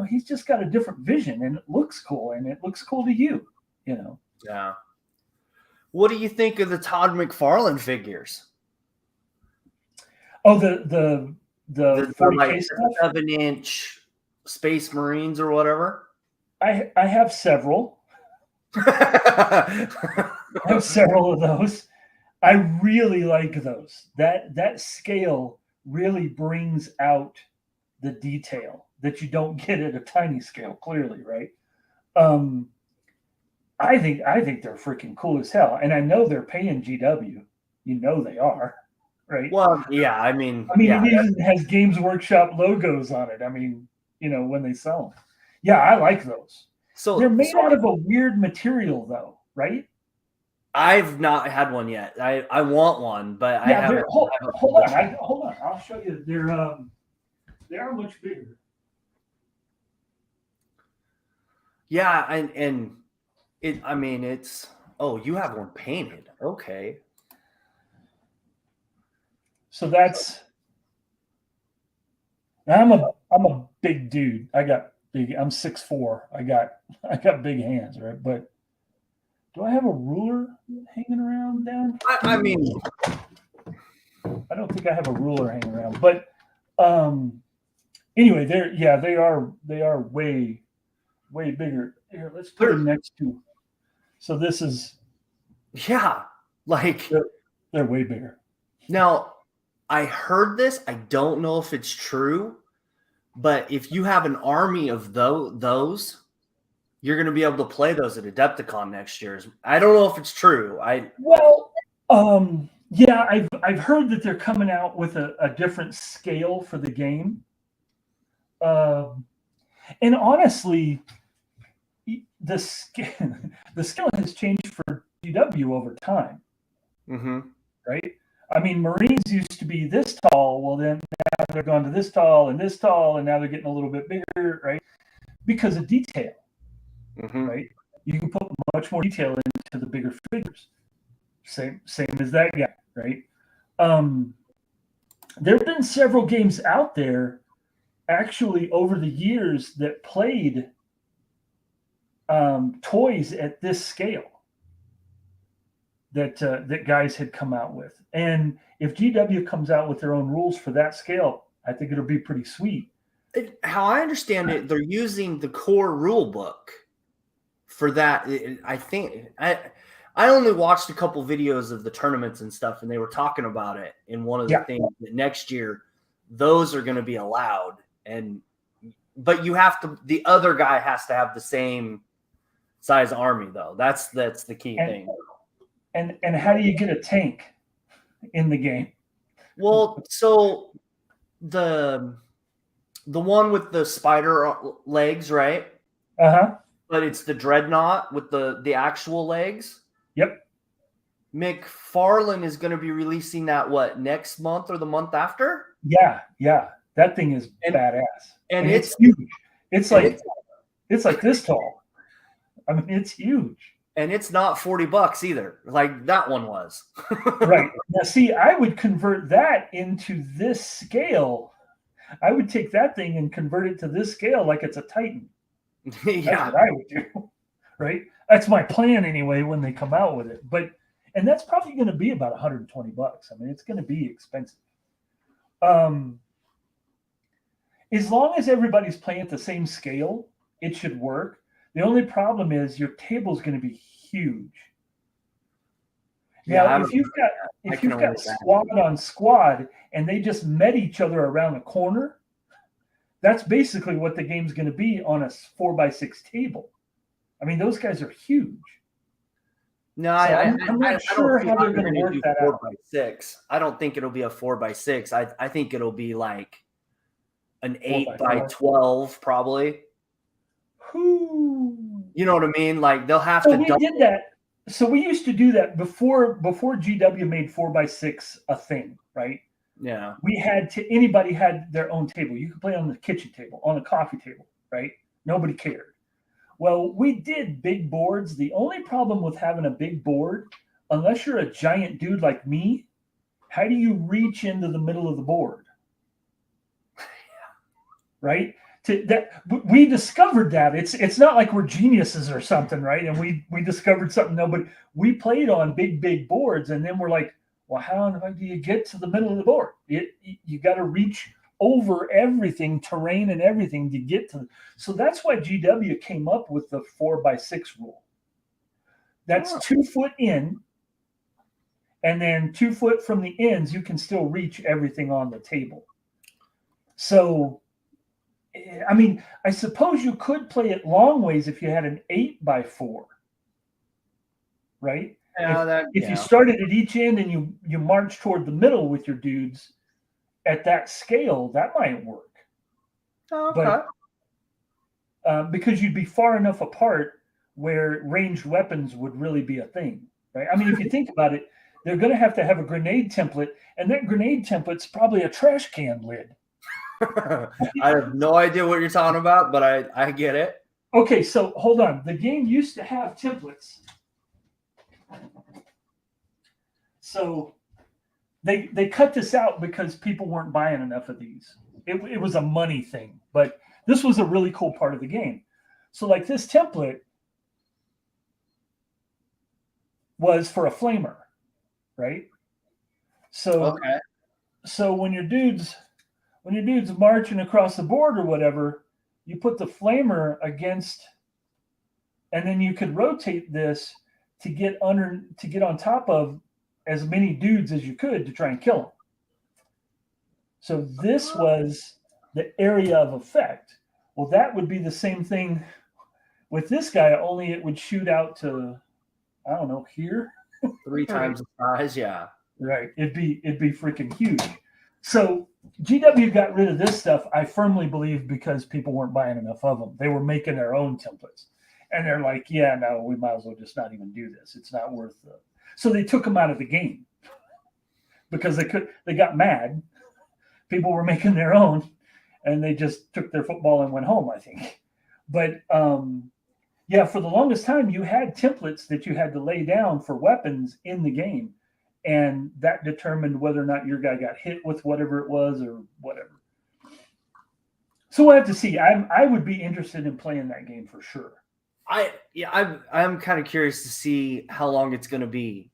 he's just got a different vision, and it looks cool, and it looks cool to you. Yeah. What do you think of the Todd McFarlane figures? Oh, the 40K stuff? 7-inch Space Marines or whatever. I have several. I have several of those. I really like those. That scale really brings out the detail that you don't get at a tiny scale. Clearly, right? I think they're freaking cool as hell, and I know they're paying GW. They are, right? Well, yeah, I mean, I mean, yeah, it even has Games Workshop logos on it. I mean, when they sell them. Yeah, I like those. They're made out of a weird material, though, right? I've not had one yet. I want one, but I haven't. Hold on. Hold on. I'll show you. They are much bigger. Yeah, and it. I mean, it's. Oh, you have one painted. Okay. So that's. I'm a big dude. I'm 6'4". I got big hands, right? But do I have a ruler hanging around down? I mean, I don't think I have a ruler hanging around. But anyway, they are way bigger. Here, let's put them next to. So this is. Yeah, like they're way bigger. Now, I heard this. I don't know if it's true, but if you have an army of those, you're going to be able to play those at Adepticon next year. I don't know if it's true. Yeah, I've heard that they're coming out with a different scale for the game. And honestly, the scale has changed for GW over time. Mm-hmm. Right? I mean, Marines used to be this tall. Well, then now they're gone to this tall, and now they're getting a little bit bigger, right? Because of detail, right? You can put much more detail into the bigger figures. Same as that guy, right? There have been several games out there, actually, over the years that played toys at this scale. That guys had come out with. And if GW comes out with their own rules for that scale, I think it'll be pretty sweet. How I understand it, they're using the core rule book for that. I think I only watched a couple videos of the tournaments and stuff, and they were talking about it in one of the things that next year those are going to be allowed. But the other guy has to have the same size army, though. That's the key thing. And how do you get a tank in the game? Well, so the one with the spider legs, right? Uh-huh. But it's the dreadnought with the actual legs. Yep. McFarlane is going to be releasing that next month or the month after? Yeah. That thing is badass. And it's huge. It's like this tall. I mean, it's huge. And it's not $40 either, like that one was. Right. Now, see, I would convert that into this scale. I would take that thing and convert it to this scale like it's a Titan. Yeah. That's what I would do. Right? That's my plan anyway when they come out with it. And that's probably going to be about $120. I mean, it's going to be expensive. As long as everybody's playing at the same scale, it should work. The only problem is your table's going to be huge. Now, if you've got squad on squad and they just met each other around the corner, that's basically what the game's going to be on a 4x6 table. I mean, those guys are huge. No, so I'm not sure how they're going to work that 4x6. I don't think it'll be a 4x6. I think it'll be like an 8x12 probably. You know what I mean? Like they'll have to. We did that. So we used to do that before GW made 4x6 a thing, right? Yeah. Anybody had their own table. You could play on the kitchen table, on the coffee table, right? Nobody cared. Well, we did big boards. The only problem with having a big board, unless you're a giant dude like me, how do you reach into the middle of the board? Right? We discovered that it's not like we're geniuses or something, right? And we discovered something. No, but we played on big boards, and then we're like, well, how do you get to the middle of the board? You got to reach over everything, terrain and everything to get to. So that's why GW came up with the 4x6 rule. That's 2 foot in, and then 2 foot from the ends, you can still reach everything on the table. So, I mean, I suppose you could play it long ways if you had an 8x4, right? If you started at each end and you march toward the middle with your dudes at that scale, that might work. Oh, okay. But because you'd be far enough apart where ranged weapons would really be a thing, right? I mean, if you think about it, they're going to have a grenade template, and that grenade template's probably a trash can lid. I have no idea what you're talking about, but I get it. Okay, so hold on. The game used to have templates. So they cut this out because people weren't buying enough of these. It was a money thing, but this was a really cool part of the game. So like this template was for a flamer, right? So so when your dude's marching across the board or whatever, you put the flamer against, and then you could rotate this to get on top of as many dudes as you could to try and kill them. So this was the area of effect. Well, that would be the same thing with this guy, only it would shoot out to, I don't know, here. 3 times the size, yeah. Right. It'd be freaking huge. So GW got rid of this stuff, I firmly believe, because people weren't buying enough of them. They were making their own templates. And they're like, yeah, no, we might as well just not even do this. It's not worth it. So they took them out of the game because they got mad. People were making their own, and they just took their football and went home, I think. But yeah, for the longest time, you had templates that you had to lay down for weapons in the game. And that determined whether or not your guy got hit with whatever it was or whatever. So we'll have to see. I would be interested in playing that game for sure. I'm kind of curious to see how long it's going to be,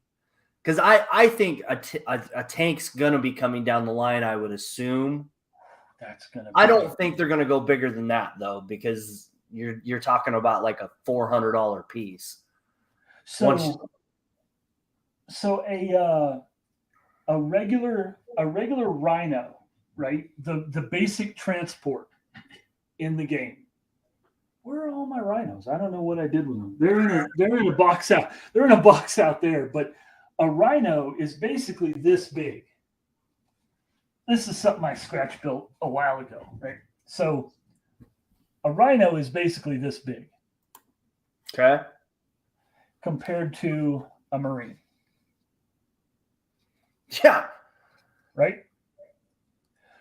because I think a tank's going to be coming down the line. I would assume that's going to. I don't think they're going to go bigger than that though, because you're talking about like a $400 piece. So a regular Rhino, right? The basic transport in the game. Where are all my rhinos? I don't know what I did with them. They're in a box out. They're in a box out there. But a rhino is basically this big. This is something I scratch built a while ago, right? So a rhino is basically this big. Okay. Compared to a Marine. Yeah. Right?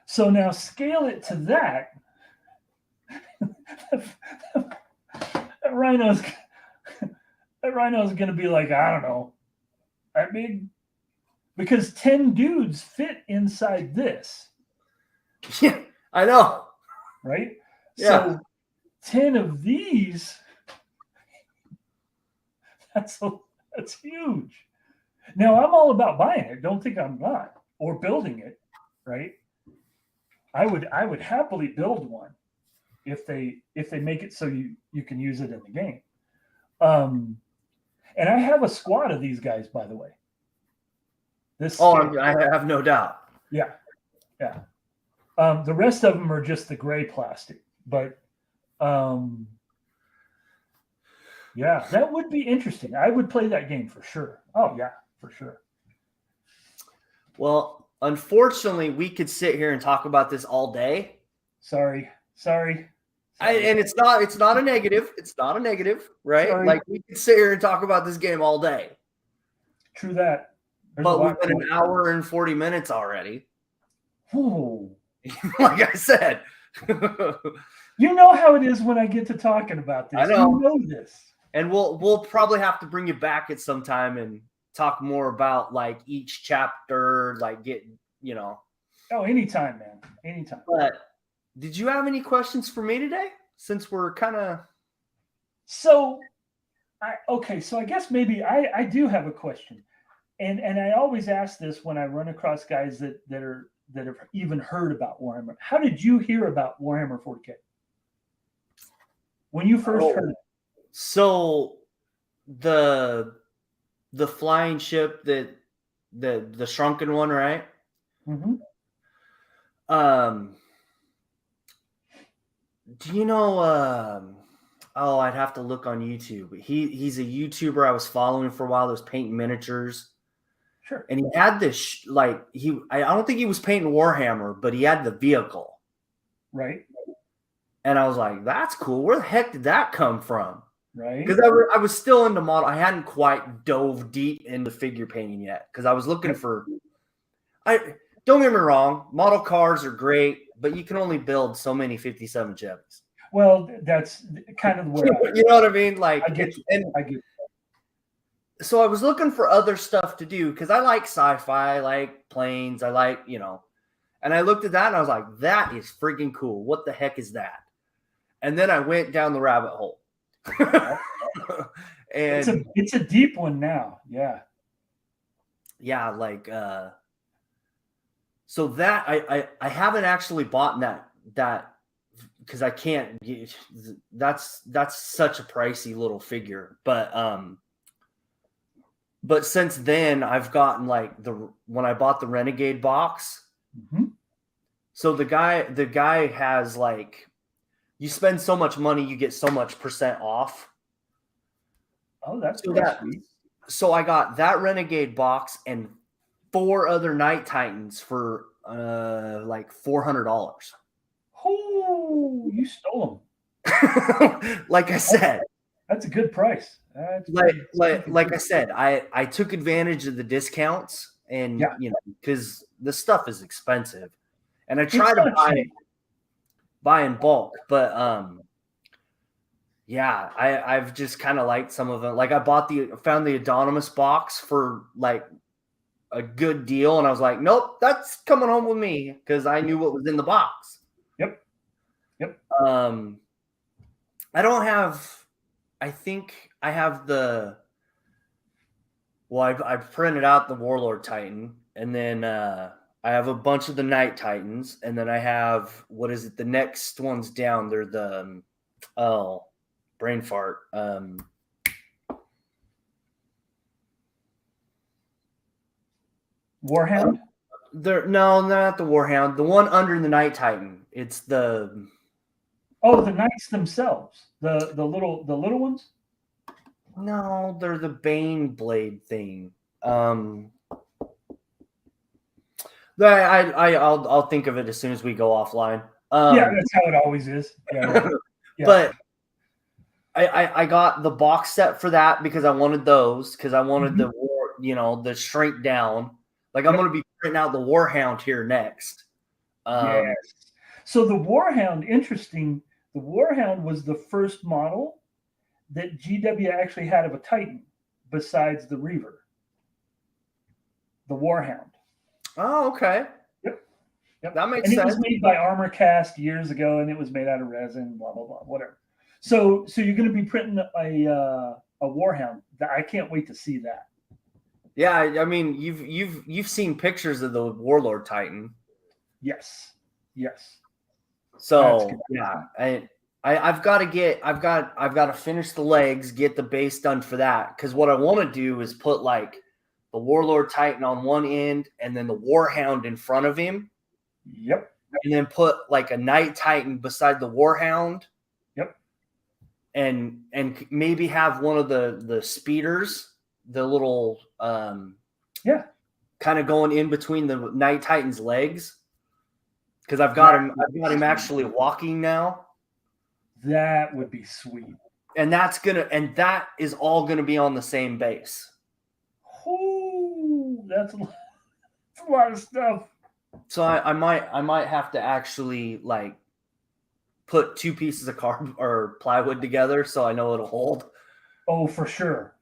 So now scale it to that. that rhino's going to be like, I don't know, that big, because 10 dudes fit inside this. Yeah, I know. Right? Yeah. So 10 of these, that's huge. Now I'm all about buying it. Don't think I'm not, or building it, right? I would happily build one if they make it so you can use it in the game. And I have a squad of these guys, by the way. I have no doubt. Yeah. The rest of them are just the gray plastic, but yeah, that would be interesting. I would play that game for sure. Oh yeah, for sure. Well, unfortunately, we could sit here and talk about this all day. Sorry. And it's not a negative. It's not a negative, right? Sorry. Like, we could sit here and talk about this game all day. True that. But we've been an hour and 40 minutes already. Ooh. Like I said. You know how it is when I get to talking about this. I know. You know this. And we'll probably have to bring you back at some time and talk more about like each chapter, like Oh, anytime, man. Anytime. But did you have any questions for me today? Since we're kind of so I guess maybe I do have a question. And I always ask this when I run across guys that have even heard about Warhammer. How did you hear about Warhammer 40K? When you first heard it? So the flying ship that the shrunken one, right? Mm-hmm. Do you know Oh, I'd have to look on YouTube. He's a YouTuber I was following for a while that was painting miniatures. Sure. And he had this I don't think he was painting Warhammer, but he had the vehicle. Right. And I was like, that's cool. Where the heck did that come from? Right. Because I was still into model. I hadn't quite dove deep into figure painting yet because I was looking for. Don't get me wrong, model cars are great, but you can only build so many 57 Chevys. Well, that's kind of where you know what I mean? Like, I get. So I was looking for other stuff to do because I like sci-fi, I like planes, I like, and I looked at that and I was like, that is freaking cool. What the heck is that? And then I went down the rabbit hole. And it's a deep one now. Yeah. Yeah, like so that I haven't actually bought that because I can't. That's such a pricey little figure, but since then I've gotten like when I bought the Renegade box. Mm-hmm. So the guy has like, you spend so much money, you get so much % off. Oh, that's sweet. So I got that Renegade box and 4 other Night Titans for like $400. Oh, you stole them. Like I said, that's a good price. Like I said, I took advantage of the discounts and because the stuff is expensive, and I try to buy in bulk, but I've just kind of liked some of them. Like I found the Anonymous box for like a good deal, and I was like, nope, that's coming home with me because I knew what was in the box. Yep. I don't have. I think I have I printed out the Warlord Titan, and then I have a bunch of the Night Titans, and then I have, what is it? The next one's down. They're the brain fart. Warhound? No, not the Warhound. The one under the Night Titan. It's the. Oh, the Knights themselves. The little ones? No, they're the Bane blade thing. I'll think of it as soon as we go offline. That's how it always is. Yeah. But I got the box set for that because I wanted those, because I wanted the the shrink down. Like I'm going to be printing out the Warhound here next. Yes. So the Warhound, interesting. The Warhound was the first model that GW actually had of a Titan besides the Reaver. The Warhound. Oh, okay. Yep. That makes sense. And it was made by Armor Cast years ago, and it was made out of resin, blah, blah, blah, whatever. So you're going to be printing a Warhound. I can't wait to see that. Yeah, I mean, you've seen pictures of the Warlord Titan. Yes. So I've got to finish the legs, get the base done for that. Because what I want to do is put like the Warlord Titan on one end and then the Warhound in front of him. Yep. And then put like a Night Titan beside the Warhound. Yep. And maybe have one of the speeders, the little kind of going in between the Night Titan's legs. Because I've got him actually walking now. That would be sweet. And that is all gonna be on the same base. Oh, that's a lot of stuff. So I might have to actually like put 2 pieces of cardboard or plywood together so I know it'll hold. Oh, for sure.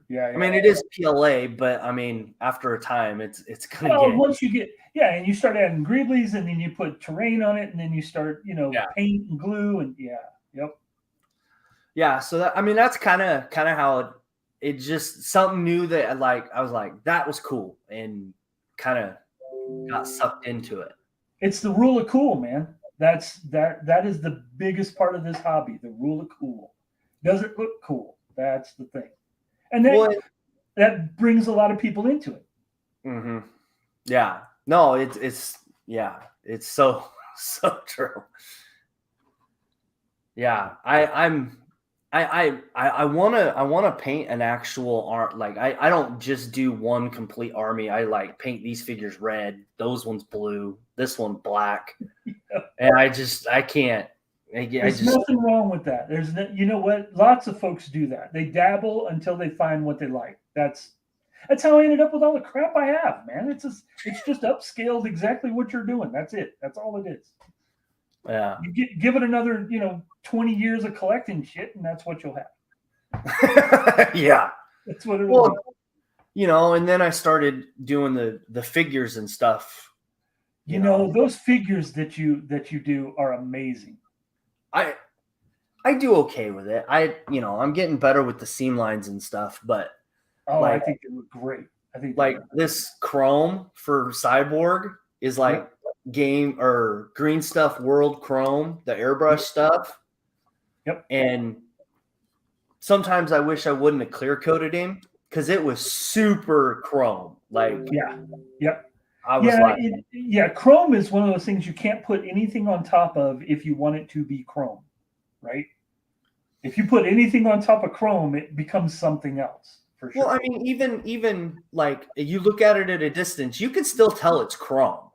Yeah. I mean, it is PLA, but I mean, after a time, it's gonna get. Once you get and you start adding greeblies, and then you put terrain on it, and then you start paint and glue, and Yeah, so that's kind of how it just something new that I was like, that was cool, and kind of got sucked into it. It's the rule of cool, man. That is the biggest part of this hobby. The rule of cool. Does it look cool? That's the thing, and that brings a lot of people into it. Mm-hmm. Yeah. No, it's so true. Yeah, I wanna paint an actual art. Like I don't just do one complete army. I like paint these figures red, those ones blue, this one black, and I can't. There's just nothing wrong with that. There's no, you know what? Lots of folks do that. They dabble until they find what they like. That's how I ended up with all the crap I have, man. It's just upscaled exactly what you're doing. That's it. That's all it is. yeah. You give it another 20 years of collecting shit, and that's what you'll have. Yeah. That's what it'll be. And then I started doing the figures and stuff. Those figures that you do are amazing. I do okay with it. I'm getting better with the seam lines and stuff, but I think they look great. I think this chrome for Cyborg is like game or Green Stuff World Chrome, the airbrush stuff. Yep. And sometimes I wish I wouldn't have clear coated him because it was super chrome. Like Yep. I was chrome is one of those things you can't put anything on top of if you want it to be chrome, right? If you put anything on top of chrome, it becomes something else for sure. Well, I mean, even like you look at it at a distance, you can still tell it's chrome.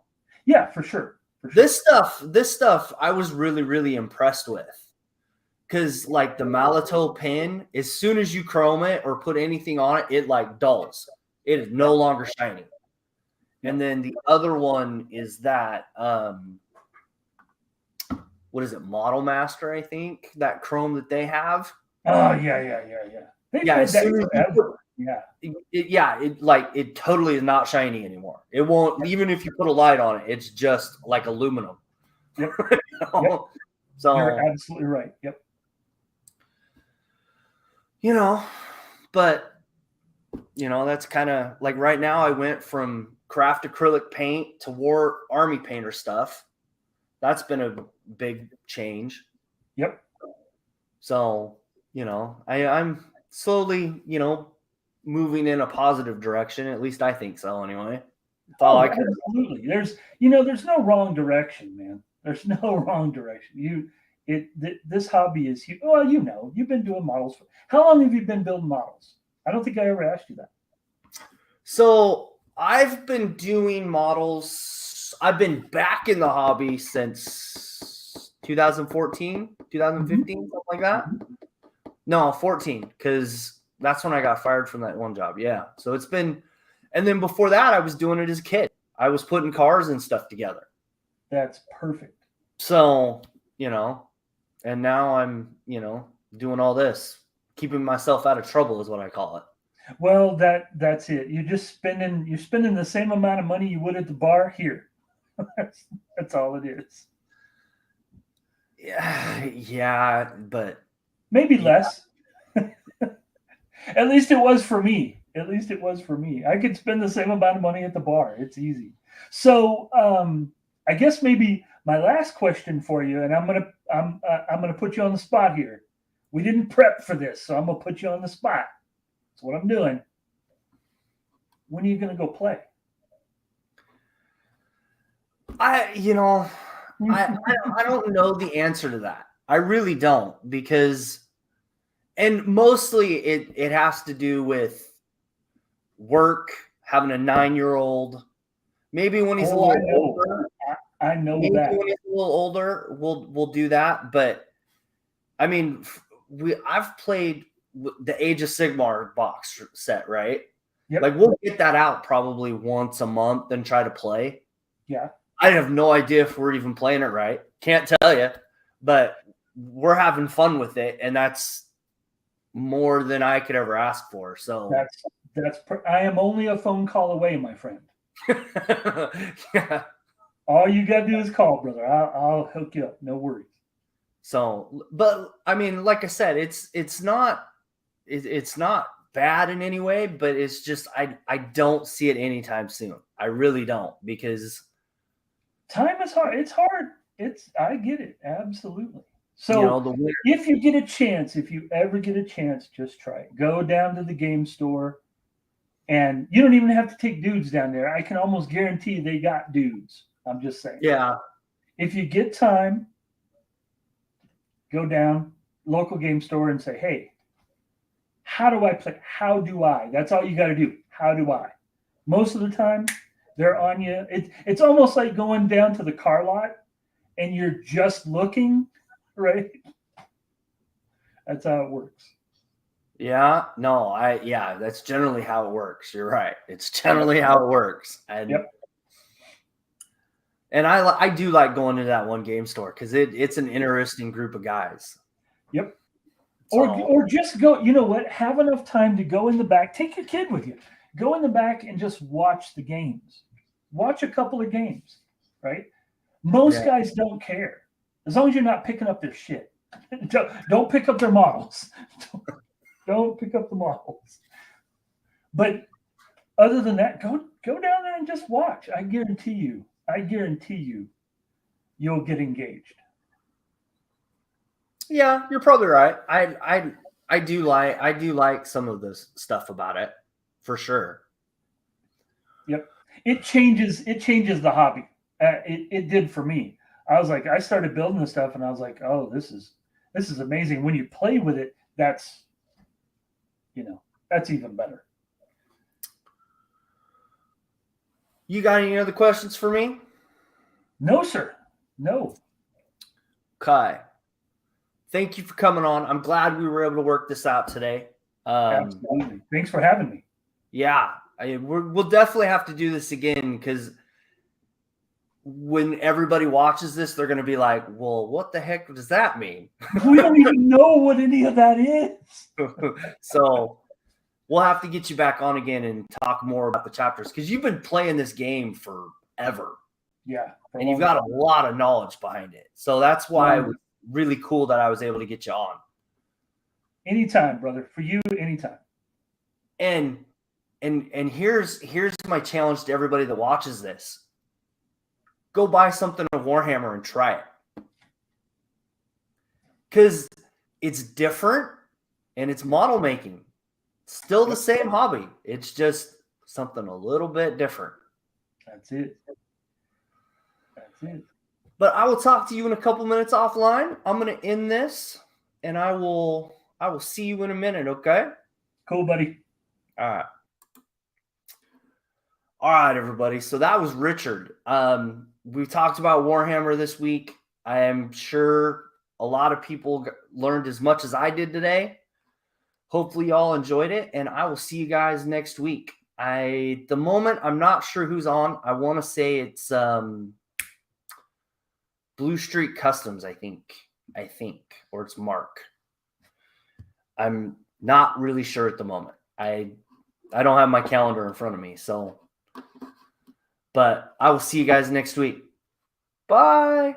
Yeah, for sure. This stuff, I was really, really impressed with. Because like the Malito pin, as soon as you chrome it or put anything on it, it like dulls. It is no longer shiny. And then the other one is that what is it, Model Master, I think, that chrome that they have. Oh yeah. It totally is not shiny anymore. It won't, even if you put a light on it, it's just like aluminum. Yep. Yep. So you're absolutely right. Yep. But that's kind of like right now I went from craft acrylic paint to war army painter stuff. That's been a big change. Yep. So, I'm slowly, moving in a positive direction. At least I think so anyway. Absolutely. There's no wrong direction, man. There's no wrong direction. This hobby is huge. Well, you've been doing models. How long have you been building models? I don't think I ever asked you that. So I've been doing models. I've been back in the hobby since 2014, 2015, something like that. No, 14, because that's when I got fired from that one job. Yeah. So it's been, and then before that, I was doing it as a kid. I was putting cars and stuff together. That's perfect. So, and now I'm, doing all this, keeping myself out of trouble is what I call it. Well, that's it. You're spending the same amount of money you would at the bar here. That's all it is. Yeah, but maybe less. At least it was for me. I could spend the same amount of money at the bar. It's easy. So I guess maybe my last question for you, and I'm gonna put you on the spot here. We didn't prep for this, so I'm gonna put you on the spot. That's what I'm doing. When are you gonna go play? I don't know the answer to that. I really don't, because, and mostly it has to do with work, having a 9-year-old. Maybe when he's a little older. I know maybe that. When he's a little older, we'll do that. But I mean, I've played the Age of Sigmar box set, right? Yep. Like we'll get that out probably once a month and try to play. Yeah. I have no idea if we're even playing it right. Can't tell you, but we're having fun with it, and that's more than I could ever ask for. So I am only a phone call away, my friend. Yeah. All you got to do is call, brother. I'll hook you up. No worries. So, but I mean, like I said, it's not bad in any way, but it's just I don't see it anytime soon. I really don't, because time is hard. It's hard. I get it. Absolutely. So if you get a chance, if you ever get a chance, just try it. Go down to the game store, and you don't even have to take dudes down there. I can almost guarantee they got dudes. I'm just saying. Yeah. If you get time, go down, local game store and say, hey, how do I play? How do I? That's all you got to do. How do I? Most of the time, they're on you. It's almost like going down to the car lot and you're just looking, right? That's how it works. Yeah, no, that's generally how it works. You're right. It's generally how it works. And Yep. And I do like going to that one game store because it's an interesting group of guys. Yep. So, Or just go, you know what? Have enough time to go in the back. Take your kid with you. Go in the back and just watch the games. Watch a couple of games, right? Most guys don't care. As long as you're not picking up their shit. Don't pick up their models. Don't pick up the models. But other than that, go down there and just watch. I guarantee you, you'll get engaged. Yeah, you're probably right. I do like some of this stuff about it, for sure. Yep. It changes the hobby. It did for me. I was like, I started building this stuff and I was like, oh, this is amazing. When you play with it, that's even better. You got any other questions for me? No, sir. No. Okay. Thank you for coming on. I'm glad we were able to work this out today. Absolutely. Thanks for having me. Yeah, we'll definitely have to do this again because when everybody watches this, they're going to be like, well, what the heck does that mean? We don't even know what any of that is. So we'll have to get you back on again and talk more about the chapters because you've been playing this game forever. Yeah. And you've got a lot of knowledge behind it. So that's why it was really cool that I was able to get you on. Anytime, brother. For you, anytime. And here's my challenge to everybody that watches this. Go buy something of Warhammer and try it. Because it's different and it's model making. Still the same hobby. It's just something a little bit different. That's it. But I will talk to you in a couple minutes offline. I'm going to end this and I will see you in a minute, okay? Cool, buddy. All right, everybody. So that was Richard. We talked about Warhammer this week. I am sure a lot of people learned as much as I did today. Hopefully y'all enjoyed it, and I will see you guys next week. At the moment, I'm not sure who's on. I want to say it's Blue Street Customs, I think, or it's Mark. I'm not really sure at the moment. I don't have my calendar in front of me, so. But I will see you guys next week. Bye.